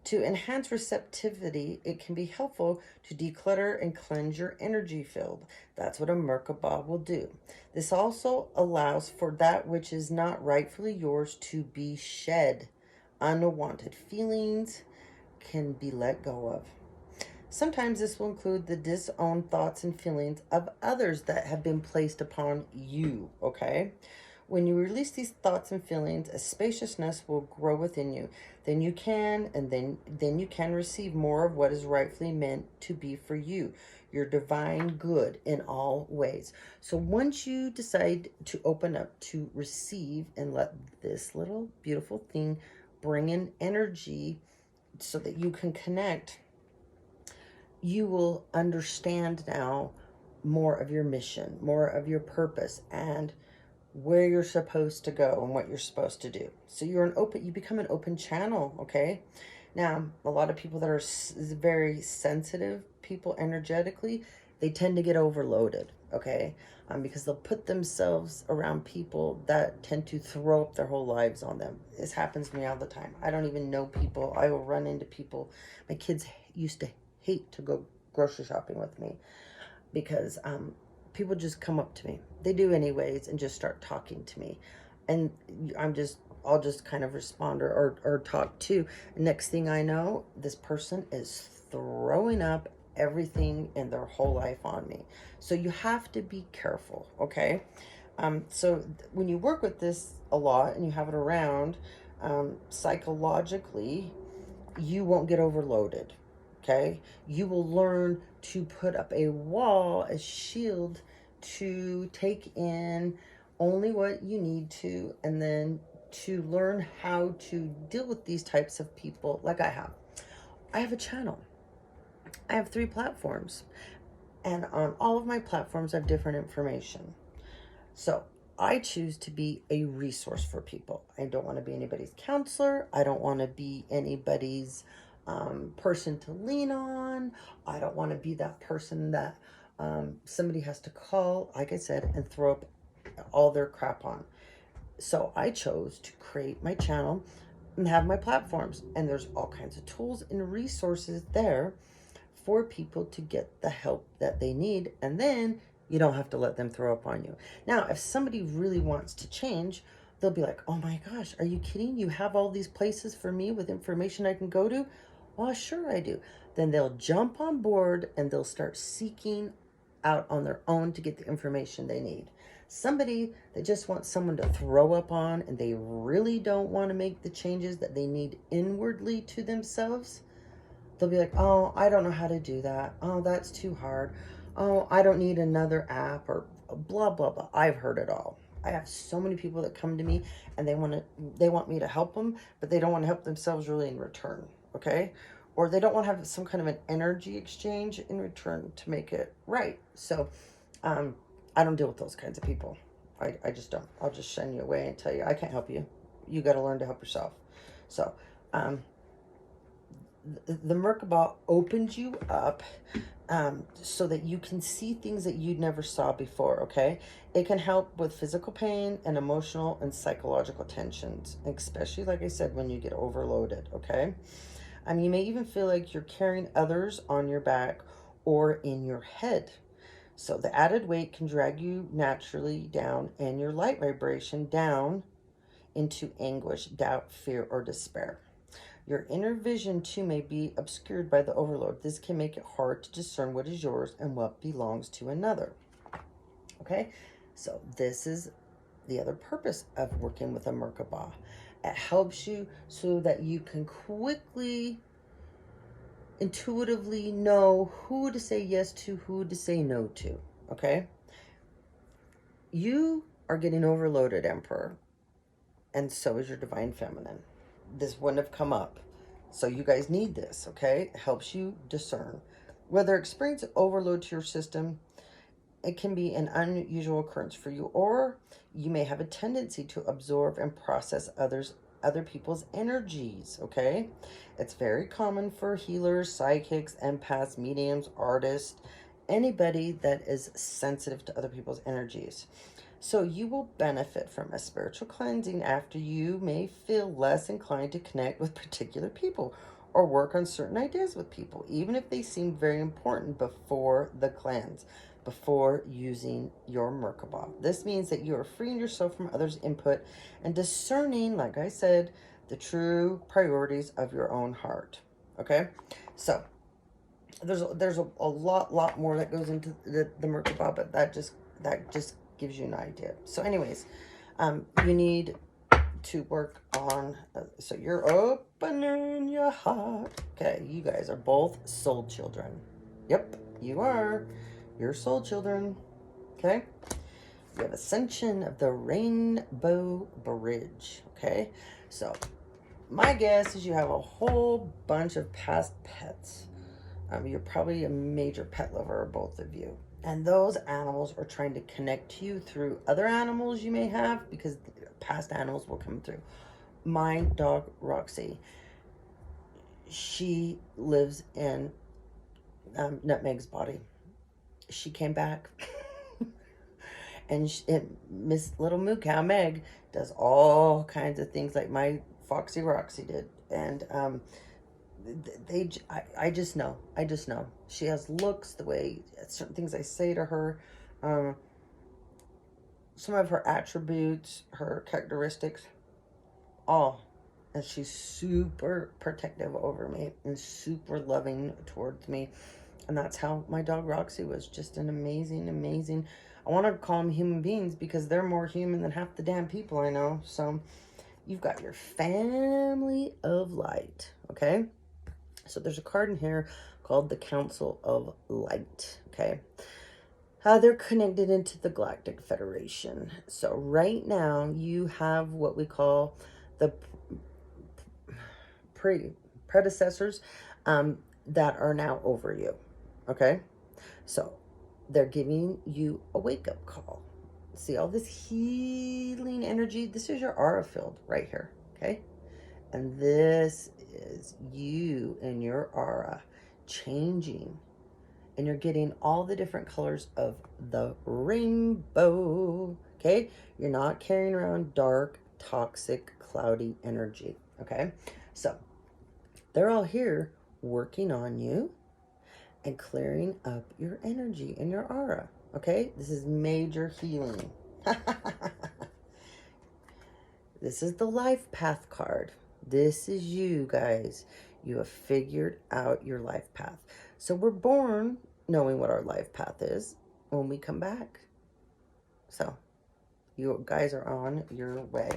To enhance receptivity, it can be helpful to declutter and cleanse your energy field. That's what a Merkabah will do. This also allows for that which is not rightfully yours to be shed. Unwanted feelings can be let go of. Sometimes this will include the disowned thoughts and feelings of others that have been placed upon you, okay? When you release these thoughts and feelings, a spaciousness will grow within you. Then you can receive more of what is rightfully meant to be for you, your divine good in all ways. So once you decide to open up to receive and let this little beautiful thing bring in energy so that you can connect, you will understand now more of your mission, more of your purpose, and where you're supposed to go and what you're supposed to do. So you become an open channel, okay? Now, a lot of people that are very sensitive people energetically, they tend to get overloaded, okay? Because they'll put themselves around people that tend to throw up their whole lives on them. This happens to me all the time. I don't even know people. I will run into people. My kids used to hate to go grocery shopping with me because people just come up to me. They do anyways and just start talking to me. And I'll just kind of respond or talk too. Next thing I know, this person is throwing up everything in their whole life on me. So you have to be careful, okay? So when you work with this a lot and you have it around, psychologically, you won't get overloaded, okay? You will learn to put up a wall, a shield, to take in only what you need to, and then to learn how to deal with these types of people like I have. I have a channel. I have 3 platforms. And on all of my platforms, I have different information. So I choose to be a resource for people. I don't want to be anybody's counselor. I don't want to be anybody's person to lean on. I don't want to be that person that somebody has to call, like I said, and throw up all their crap on. So I chose to create my channel and have my platforms. And there's all kinds of tools and resources there for people to get the help that they need. And then you don't have to let them throw up on you. Now, if somebody really wants to change, they'll be like, oh my gosh, are you kidding? You have all these places for me with information I can go to? Well, sure I do. Then they'll jump on board and they'll start seeking out on their own to get the information they need. Somebody that just wants someone to throw up on and they really don't want to make the changes that they need inwardly to themselves, they'll be like, oh, I don't know how to do that. Oh, that's too hard. Oh, I don't need another app or blah, blah, blah. I've heard it all. I have so many people that come to me and they want me to help them, but they don't want to help themselves really in return, okay? Or they don't want to have some kind of an energy exchange in return to make it right. So I don't deal with those kinds of people. I just don't. I'll just shun you away and tell you, I can't help you. You got to learn to help yourself. So the Merkaba opens you up so that you can see things that you never saw before, okay? It can help with physical pain and emotional and psychological tensions, especially, like I said, when you get overloaded, okay? You may even feel like you're carrying others on your back or in your head. So the added weight can drag you naturally down and your light vibration down into anguish, doubt, fear, or despair. Your inner vision too may be obscured by the overload. This can make it hard to discern what is yours and what belongs to another. Okay, so this is the other purpose of working with a Merkaba. It helps you so that you can quickly, intuitively know who to say yes to, who to say no to. Okay, you are getting overloaded, Emperor, and so is your Divine Feminine. This wouldn't have come up. So you guys need this, okay? It helps you discern. Whether experience overload to your system, it can be an unusual occurrence for you, or you may have a tendency to absorb and process other people's energies, okay? It's very common for healers, psychics, empaths, mediums, artists, anybody that is sensitive to other people's energies. So you will benefit from a spiritual cleansing after you may feel less inclined to connect with particular people or work on certain ideas with people, even if they seem very important before the cleanse, before using your Merkaba. This means that you are freeing yourself from others' input and discerning, like I said, the true priorities of your own heart. Okay? So there's a lot more that goes into the Merkaba, but that just gives you an idea. So anyways, you need to work on, so you're opening your heart. Okay, you guys are both soul children. Yep, you are. You're soul children. Okay, you have ascension of the Rainbow Bridge. Okay, so my guess is you have a whole bunch of past pets. You're probably a major pet lover, both of you. And those animals are trying to connect to you through other animals you may have, because past animals will come through. My dog, Roxy, she lives in Nutmeg's body. She came back. And Miss Little Moo Cow Meg does all kinds of things like my Foxy Roxy did. And I just know. She has looks, the way certain things I say to her, some of her attributes, her characteristics, all. And she's super protective over me and super loving towards me. And that's how my dog Roxy was. Just an amazing. I want to call them human beings because they're more human than half the damn people I know. So you've got your family of light, okay? So there's a card in here called the Council of Light, okay? They're connected into the Galactic Federation. So right now you have what we call the predecessors that are now over you, okay? So they're giving you a wake-up call. See all this healing energy? This is your aura field right here, okay? And this is you and your aura changing. And you're getting all the different colors of the rainbow, okay? You're not carrying around dark, toxic, cloudy energy, okay? So they're all here working on you and clearing up your energy and your aura, okay? This is major healing. This is the life path card. This is you guys. You have figured out your life path. So we're born knowing what our life path is when we come back. So you guys are on your way.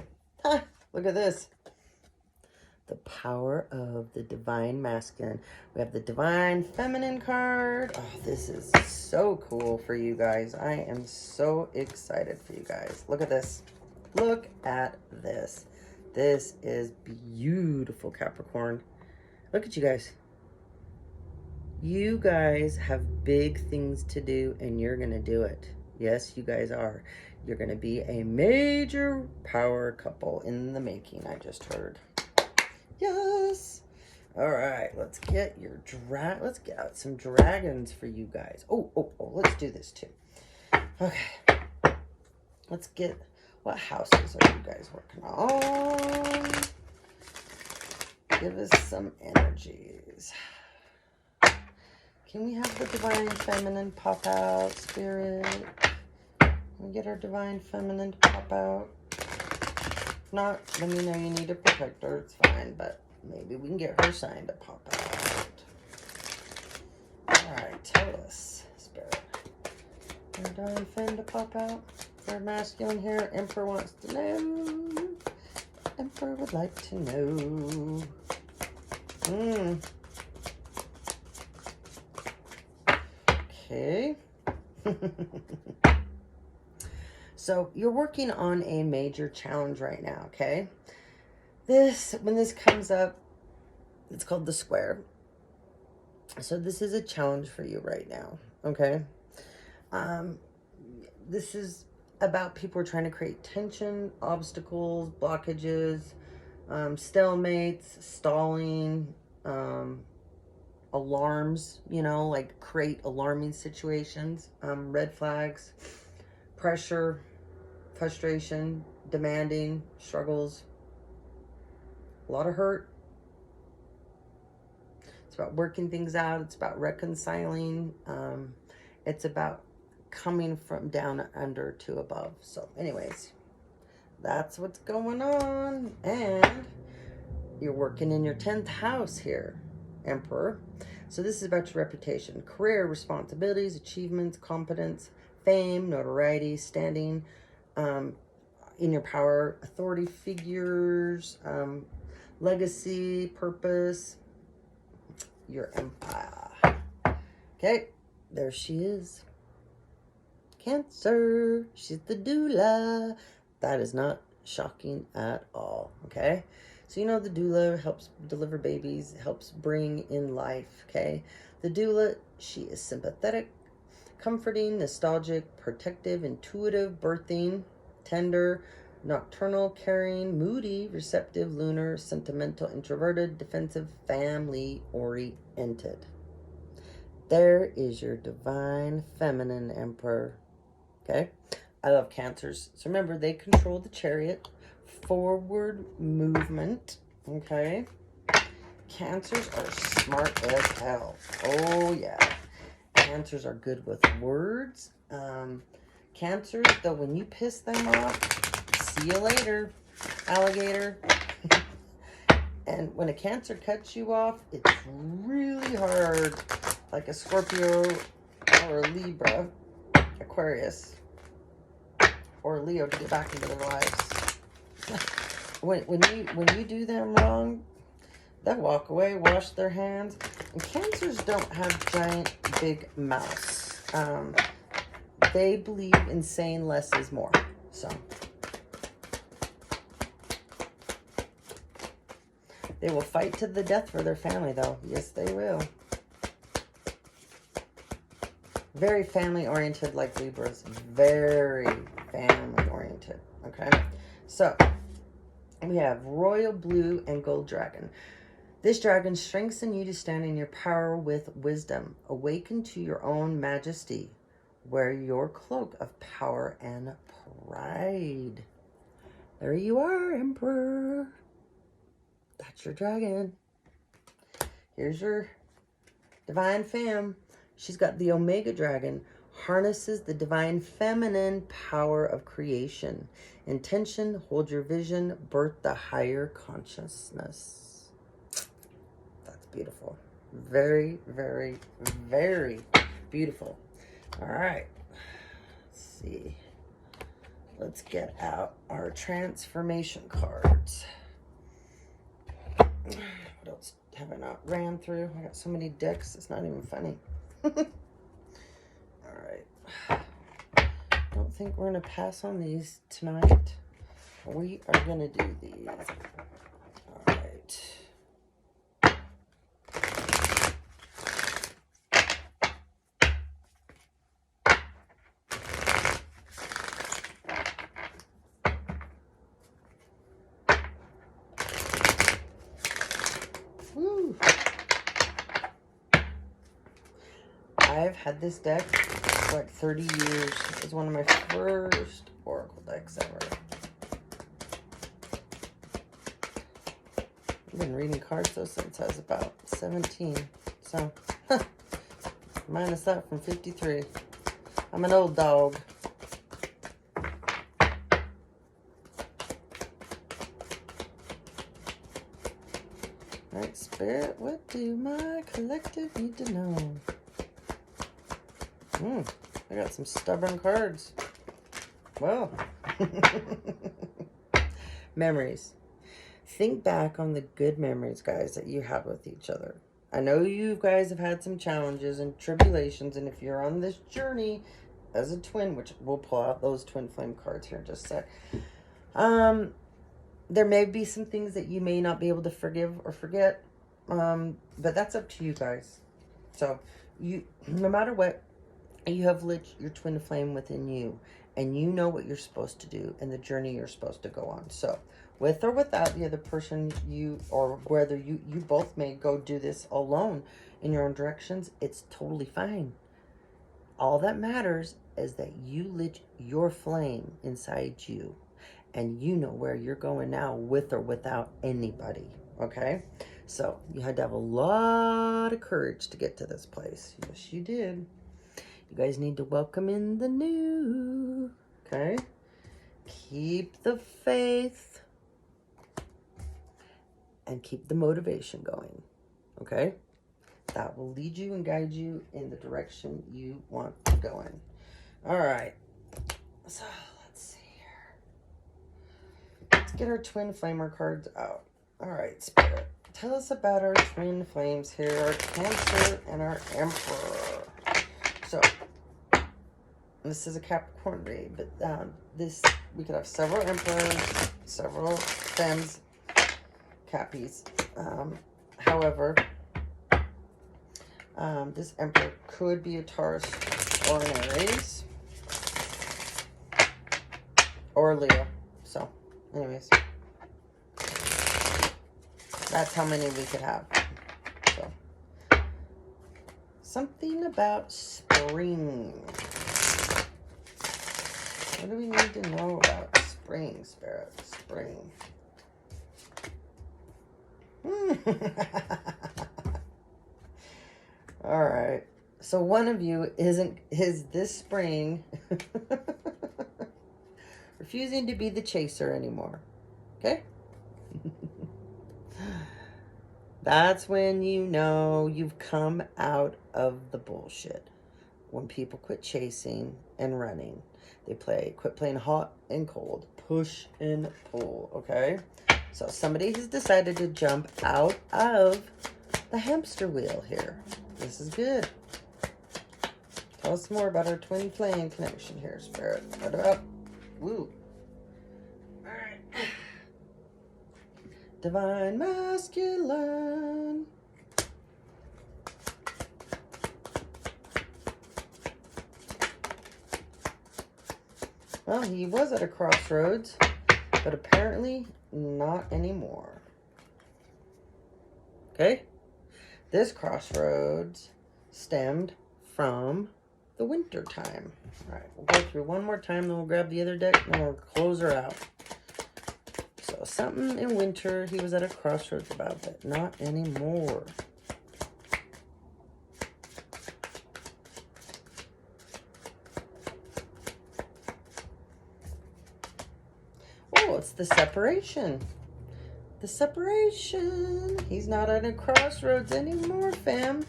Look at this. the power of the divine masculine. We have the divine feminine card. Oh, this is so cool for you guys. I am so excited for you guys. Look at this. Look at this. This is beautiful, Capricorn. Look at you guys. You guys have big things to do, and you're going to do it. Yes, you guys are. You're going to be a major power couple in the making, I just heard. Yes. All right, let's get let's get out some dragons for you guys. Oh, let's do this too. Okay. Let's get, what houses are you guys working on? Give us some energies. Can we have the divine feminine pop out, Spirit? Can we get our divine feminine to pop out? If not, let me know you need a protector. It's fine, but maybe we can get her sign to pop out. All right, tell us, Spirit. Our divine fem to pop out for masculine here. Emperor wants to know. Emperor would like to know. Okay. So you're working on a major challenge right now, okay? When this comes up, it's called the square. So this is a challenge for you right now, okay? This is about people who are trying to create tension, obstacles, blockages, stalemates, stalling, alarms, you know, like create alarming situations, red flags, pressure, frustration, demanding, struggles, a lot of hurt. It's about working things out. It's about reconciling. It's about coming from down under to above. So anyways, that's what's going on. And you're working in your 10th house here, Emperor. So this is about your reputation, career, responsibilities, achievements, competence, fame, notoriety, standing in your power, authority figures, legacy, purpose, your empire. Okay, there she is. Cancer. She's the doula. That is not shocking at all, okay? So you know the doula helps deliver babies, helps bring in life, okay? The doula, she is sympathetic, comforting, nostalgic, protective, intuitive, birthing, tender, nocturnal, caring, moody, receptive, lunar, sentimental, introverted, defensive, family-oriented. There is your divine feminine, Emperor, okay? I love Cancers. So remember, they control the chariot, forward movement, okay? Cancers are smart as hell. Oh, yeah. Cancers are good with words. Cancers, though, when you piss them off, see you later, alligator. And when a Cancer cuts you off, it's really hard, like a Scorpio or a Libra, Aquarius, or a Leo, to get back into their lives. when you do them wrong, they'll walk away, wash their hands. And Cancers don't have giant, big mouths. They believe in saying less is more. So they will fight to the death for their family, though. Yes, they will. Very family-oriented, like Libras. Very family-oriented, okay? So we have Royal Blue and Gold Dragon. This dragon strengthens you to stand in your power with wisdom. Awaken to your own majesty. Wear your cloak of power and pride. There you are, Emperor. That's your dragon. Here's your divine femme. She's got the Omega Dragon. Harnesses the divine feminine power of creation. Intention, hold your vision, birth the higher consciousness. That's beautiful. Very, very, very beautiful. All right. Let's see. Let's get out our transformation cards. What else have I not ran through? I got so many decks, it's not even funny. All right. I don't think we're going to pass on these tonight. We are going to do these. All right. Woo. I've had this deck for like 30 years. It's one of my first Oracle decks ever. I've been reading cards though since I was about 17. So, minus that from 53. I'm an old dog. Alright, Spirit, what do my collective need to know? I got some stubborn cards. Well, memories. Think back on the good memories, guys, that you have with each other. I know you guys have had some challenges and tribulations, and if you're on this journey as a twin, which we'll pull out those twin flame cards here in just a sec, there may be some things that you may not be able to forgive or forget, but that's up to you guys. So, no matter what, you have lit your twin flame within you, and you know what you're supposed to do and the journey you're supposed to go on. So, with or without the other person, or whether you both may go do this alone in your own directions, it's totally fine. All that matters is that you lit your flame inside you, and you know where you're going now with or without anybody, okay? So, you had to have a lot of courage to get to this place. Yes, you did. You guys need to welcome in the new, okay? Keep the faith and keep the motivation going, okay? That will lead you and guide you in the direction you want to go in. All right, so let's see here. Let's get our twin flamer cards out. All right, Spirit, tell us about our twin flames here, our Cancer and our Emperor. So, this is a Capricorn read, but we could have several Emperors, several Fems, Cappies. However, this Emperor could be a Taurus or an Aries or a Leo. So, anyways, that's how many we could have. So, something about spring. What do we need to know about spring, Spirit? Spring. All right. So one of you is this spring refusing to be the chaser anymore. Okay? That's when you know you've come out of the bullshit. When people quit chasing and running. They quit playing hot and cold. Push and pull, okay? So somebody has decided to jump out of the hamster wheel here. This is good. Tell us more about our twin flame connection here, Spirit. What about? Woo. All right. Divine Masculine. Well, he was at a crossroads, but apparently not anymore. Okay? This crossroads stemmed from the winter time. All right, we'll go through one more time, then we'll grab the other deck, and then we'll close her out. So something in winter he was at a crossroads about, but not anymore. Oh, it's the separation. The separation. He's not at a crossroads anymore, fam.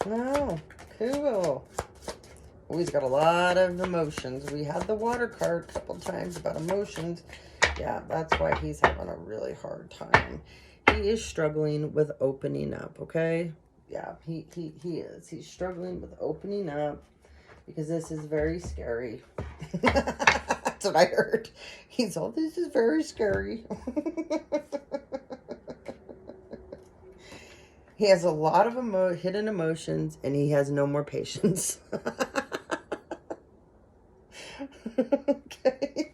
No. Cool. Oh, he's got a lot of emotions. We had the water card a couple times about emotions. Yeah, that's why he's having a really hard time. He is struggling with opening up, okay? Yeah, he is. He's struggling with opening up because this is very scary. That's what I heard. He's all, this is very scary. He has a lot of hidden emotions, and he has no more patience. Okay.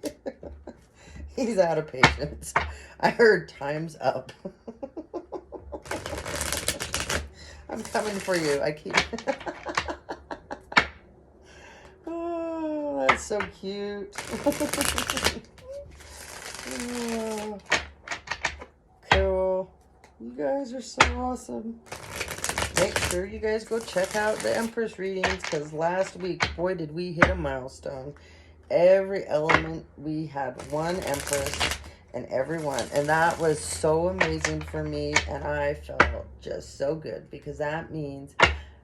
He's out of patience. I heard time's up. I'm coming for you. I keep... Oh, that's so cute. Oh, cool. You guys are so awesome. Make sure you guys go check out the Empress readings, because last week, boy, did we hit a milestone. Every element, we had one Empress and everyone. And that was so amazing for me. And I felt just so good, because that means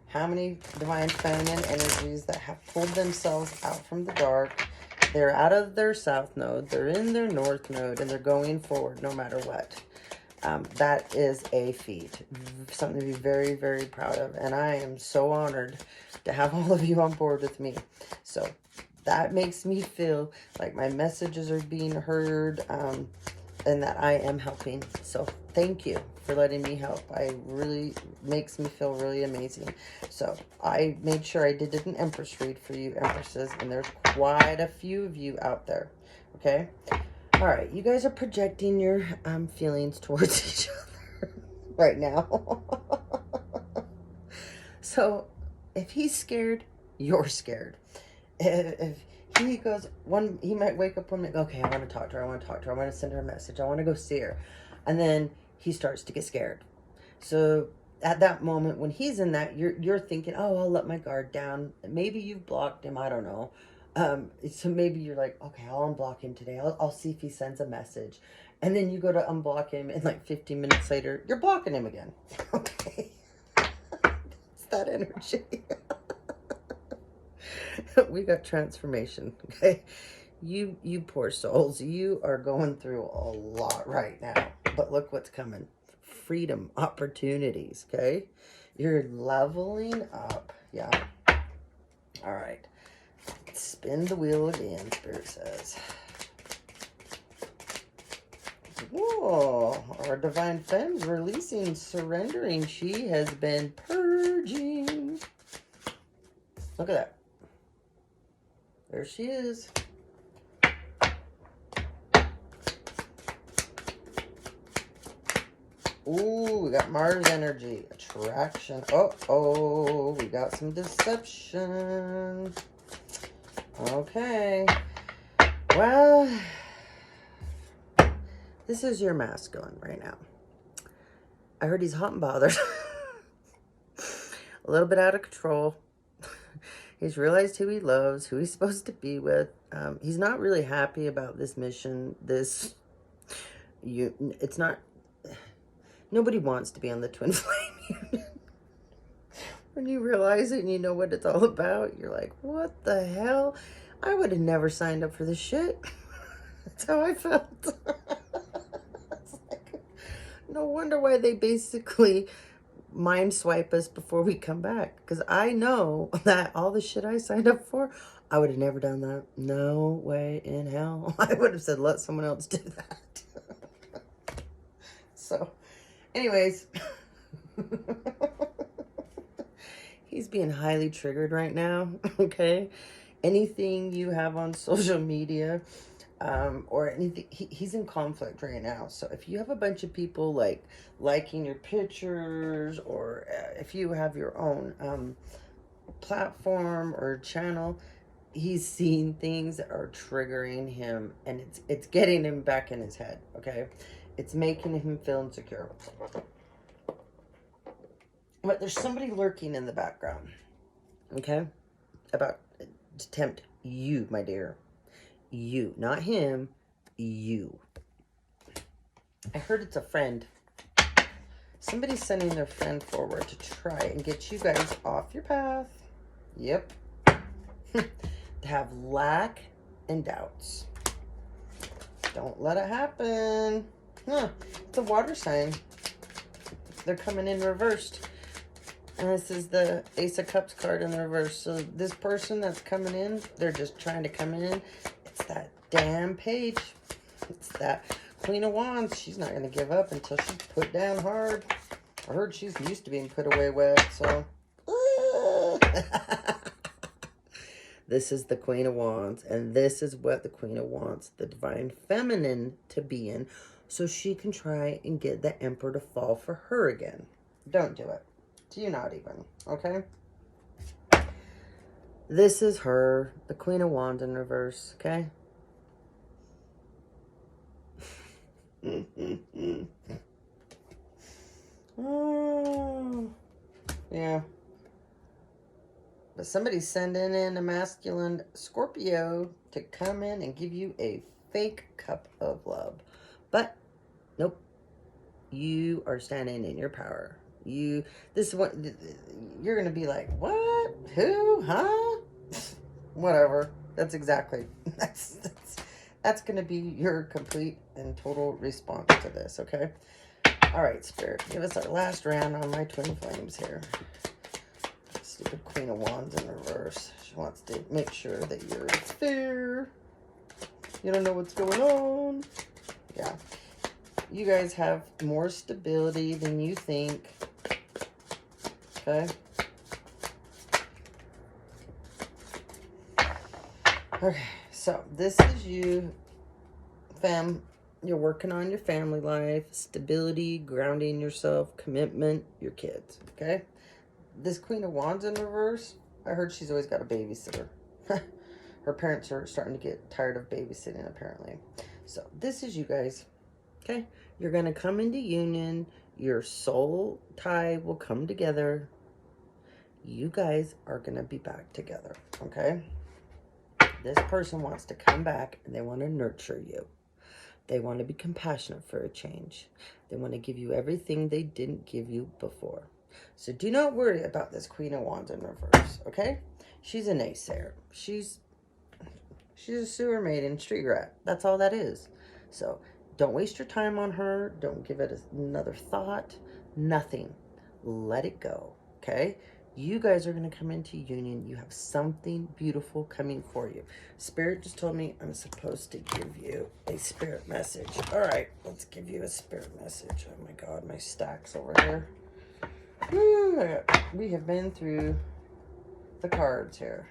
how many divine feminine energies that have pulled themselves out from the dark. They're out of their south node. They're in their north node, and they're going forward no matter what. That is a feat. Something to be very, very proud of. And I am so honored to have all of you on board with me. So that makes me feel like my messages are being heard, and that I am helping. So thank you for letting me help. I really makes me feel really amazing. So I made sure I did an Empress read for you Empresses, and there's quite a few of you out there. Okay. All right. You guys are projecting your feelings towards each other right now. So if he's scared, you're scared. If he goes, he might wake up one minute, okay, I want to talk to her, I want to send her a message, I want to go see her. And then he starts to get scared. So at that moment, when he's in that, you're thinking, oh, I'll let my guard down. Maybe you've blocked him, I don't know. So maybe you're like, okay, I'll unblock him today. I'll see if he sends a message. And then you go to unblock him, and like 15 minutes later, you're blocking him again. Okay. It's that energy. We got transformation. Okay. You poor souls, you are going through a lot right now. But look what's coming. Freedom, opportunities, okay? You're leveling up. Yeah. All right. Spin the wheel again, Spirit says. Whoa. Our Divine Femme's releasing, surrendering. She has been purging. Look at that. There she is. Ooh, we got Mars energy. Attraction. Oh, we got some deception. Okay. Well, this is your masculine right now. I heard he's hot and bothered. A little bit out of control. He's realized who he loves, who he's supposed to be with. He's not really happy about this mission. It's not, nobody wants to be on the twin flame union. When you realize it and you know what it's all about, you're like, what the hell? I would have never signed up for this shit. That's how I felt. It's like, no wonder why they basically mind swipe us before we come back, because I know that all the shit I signed up for, I would have never done that. No way in hell. I would have said, let someone else do that. So anyways, he's being highly triggered right now. Okay, anything you have on social media, or anything, he's in conflict right now. So if you have a bunch of people like liking your pictures, or if you have your own platform or channel, he's seeing things that are triggering him, and it's getting him back in his head. Okay, it's making him feel insecure. But there's somebody lurking in the background. Okay, about to tempt you, my dear. You, not him, you. I heard it's a friend. Somebody's sending their friend forward to try and get you guys off your path. Yep. To have lack and doubts. Don't let it happen. It's a water sign. they're coming in reversed. And this is the Ace of Cups card in the reverse. So this person that's coming in, they're just trying to come in. It's that damn page. It's that Queen of Wands. She's not going to give up until she's put down hard. I heard she's used to being put away wet, so. This is the Queen of Wands, and this is what the Queen of wants the Divine Feminine to be in, so she can try and get the Emperor to fall for her again. Don't do it. Do not even, okay? This is her, the Queen of Wands in reverse, okay? Oh, yeah. But somebody's sending in a masculine Scorpio to come in and give you a fake cup of love. But, nope. You are standing in your power. This is what, you're going to be like, what? Who? Huh? Whatever. That's exactly, that's going to be your complete and total response to this, okay? All right, Spirit, give us our last round on my twin flames here. Stupid Queen of Wands in reverse. She wants to make sure that you're fair. You don't know what's going on. Yeah. You guys have more stability than you think. Okay? Okay, so this is you, fam. You're working on your family life, stability, grounding yourself, commitment, your kids, okay? This Queen of Wands in reverse, I heard she's always got a babysitter. Her parents are starting to get tired of babysitting, apparently. So this is you guys, okay? You're going to come into union. Your soul tie will come together. You guys are going to be back together, okay? This person wants to come back, and they want to nurture you. They want to be compassionate for a change. They want to give you everything they didn't give you before. So do not worry about this Queen of Wands in reverse, okay? She's a naysayer. She's a sewer maiden, street rat. That's all that is. So don't waste your time on her. Don't give it another thought. Nothing. Let it go, okay? You guys are going to come into union. You have something beautiful coming for you. Spirit just told me I'm supposed to give you a spirit message. All right, let's give you a spirit message. Oh my God, my stack's over here. Woo, we have been through the cards here.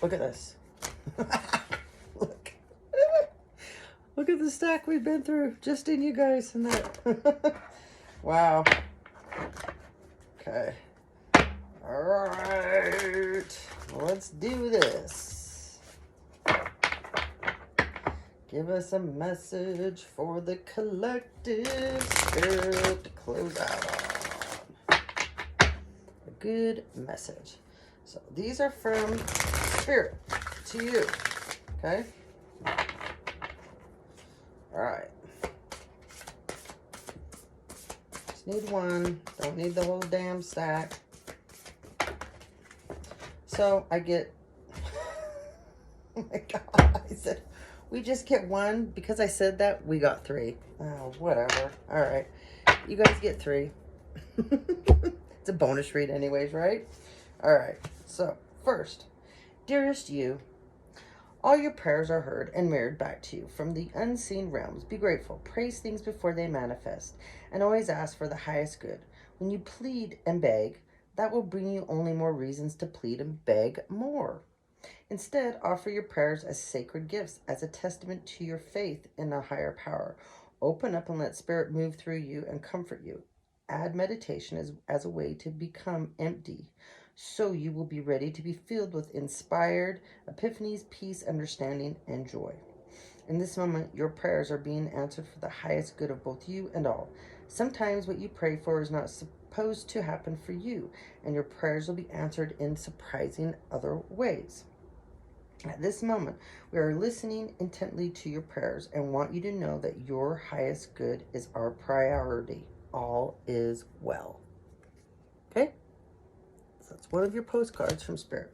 Look at this. Look. Look at the stack we've been through. Just in you guys and that. Wow. Okay. All right. Let's do this. Give us a message for the collective spirit to close out on. A good message. So these are from Spirit to you. Okay? All right. Just need one. Don't need the whole damn stack. So I get... Oh my God. I said... We just get one. Because I said that, we got three. Oh, whatever. All right. You guys get three. It's a bonus read anyways, right? All right. So, first, dearest you, all your prayers are heard and mirrored back to you from the unseen realms. Be grateful. Praise things before they manifest. And always ask for the highest good. When you plead and beg, that will bring you only more reasons to plead and beg more. Instead, offer your prayers as sacred gifts, as a testament to your faith in a higher power. Open up and let Spirit move through you and comfort you. Add meditation as a way to become empty, so you will be ready to be filled with inspired epiphanies, peace, understanding, and joy. In this moment, your prayers are being answered for the highest good of both you and all. Sometimes what you pray for is not supposed to happen for you, and your prayers will be answered in surprising other ways. At this moment, we are listening intently to your prayers and want you to know that your highest good is our priority. All is well. Okay? So that's one of your postcards from Spirit.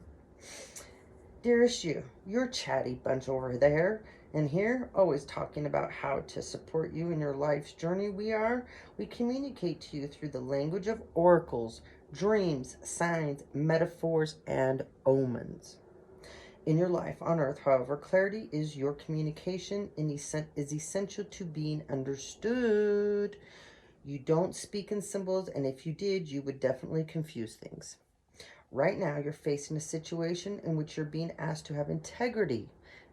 Dearest you, you're chatty bunch over there. And here, always talking about how to support you in your life's journey. We communicate to you through the language of oracles, dreams, signs, metaphors, and omens. In your life on earth, however, clarity is your communication and is essential to being understood. You don't speak in symbols, and if you did, you would definitely confuse things. Right now, you're facing a situation in which you're being asked to have integrity.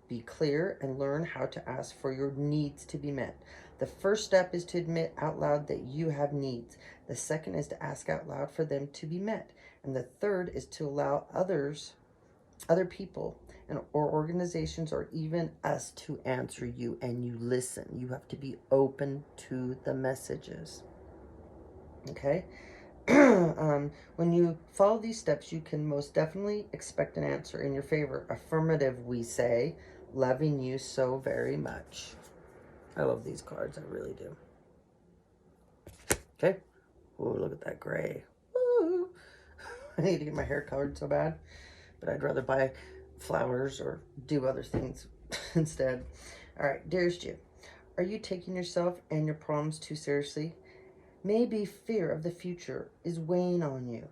Be clear and learn how to ask for your needs to be met. The first step is to admit out loud that you have needs. The second is to ask out loud for them to be met. And the third is to allow other people or organizations or even us to answer you, and you listen. You have to be open to the messages. Okay? When you follow these steps, you can most definitely expect an answer in your favor. Affirmative, we say, loving you so very much. I love these cards. I really do. Okay. Oh, look at that gray. Woo. I need to get my hair colored so bad, but I'd rather buy flowers or do other things instead. All right, dearest you, are you taking yourself and your problems too seriously? Maybe fear of the future is weighing on you.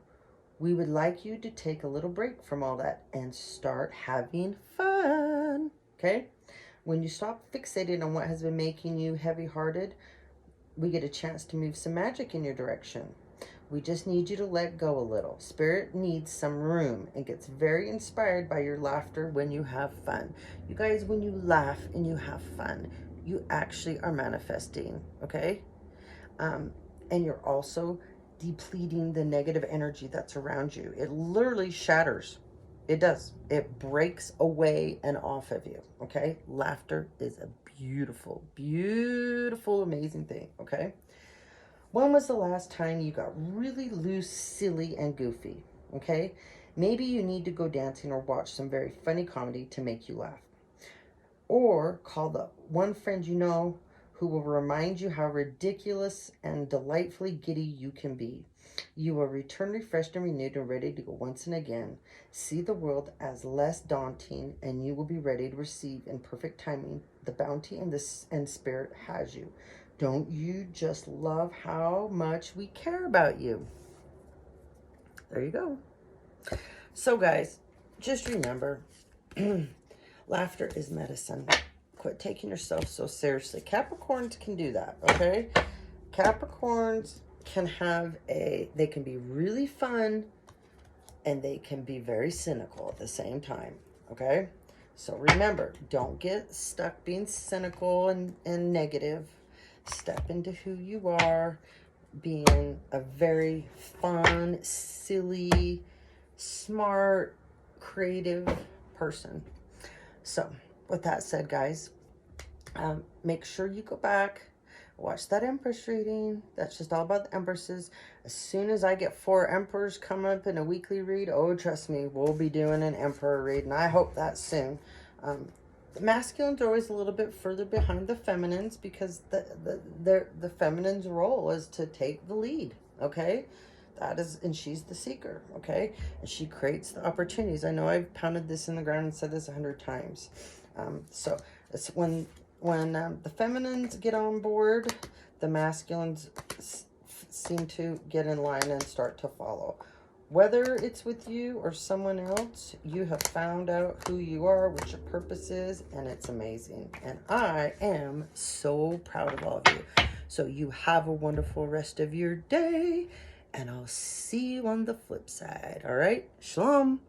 We would like you to take a little break from all that and start having fun, okay? When you stop fixating on what has been making you heavy-hearted, we get a chance to move some magic in your direction. We just need you to let go a little. Spirit needs some room and gets very inspired by your laughter when you have fun. You guys, when you laugh and you have fun, you actually are manifesting, okay? And you're also depleting the negative energy that's around you. It literally shatters. It does. It breaks away and off of you, okay? Laughter is a beautiful, beautiful, amazing thing, okay? When was the last time you got really loose, silly, and goofy, okay? Maybe you need to go dancing or watch some very funny comedy to make you laugh. Or call the one friend you know who will remind you how ridiculous and delightfully giddy you can be. You will return refreshed and renewed and ready to go once and again. See the world as less daunting, and you will be ready to receive in perfect timing the bounty and Spirit has you. Don't you just love how much we care about you? There you go. So guys, just remember, laughter is medicine. Quit taking yourself so seriously. Capricorns can do that, okay? Capricorns can they can be really fun and they can be very cynical at the same time, okay? So remember, don't get stuck being cynical and negative. Step into who you are, being a very fun, silly, smart, creative person. So with that said, guys, make sure you go back, watch that Empress reading. That's just all about the Empresses. As soon as I get 4 Emperors come up in a weekly read, oh, trust me, we'll be doing an Emperor read, and I hope that's soon. The masculines are always a little bit further behind the feminines because the feminine's role is to take the lead, okay? That is, and she's the seeker, okay? And she creates the opportunities. I know I've pounded this in the ground and said this 100 times. So it's when the feminines get on board, the masculines seem to get in line and start to follow. Whether it's with you or someone else, you have found out who you are, what your purpose is, and it's amazing. And I am so proud of all of you. So you have a wonderful rest of your day, and I'll see you on the flip side. All right? Shalom.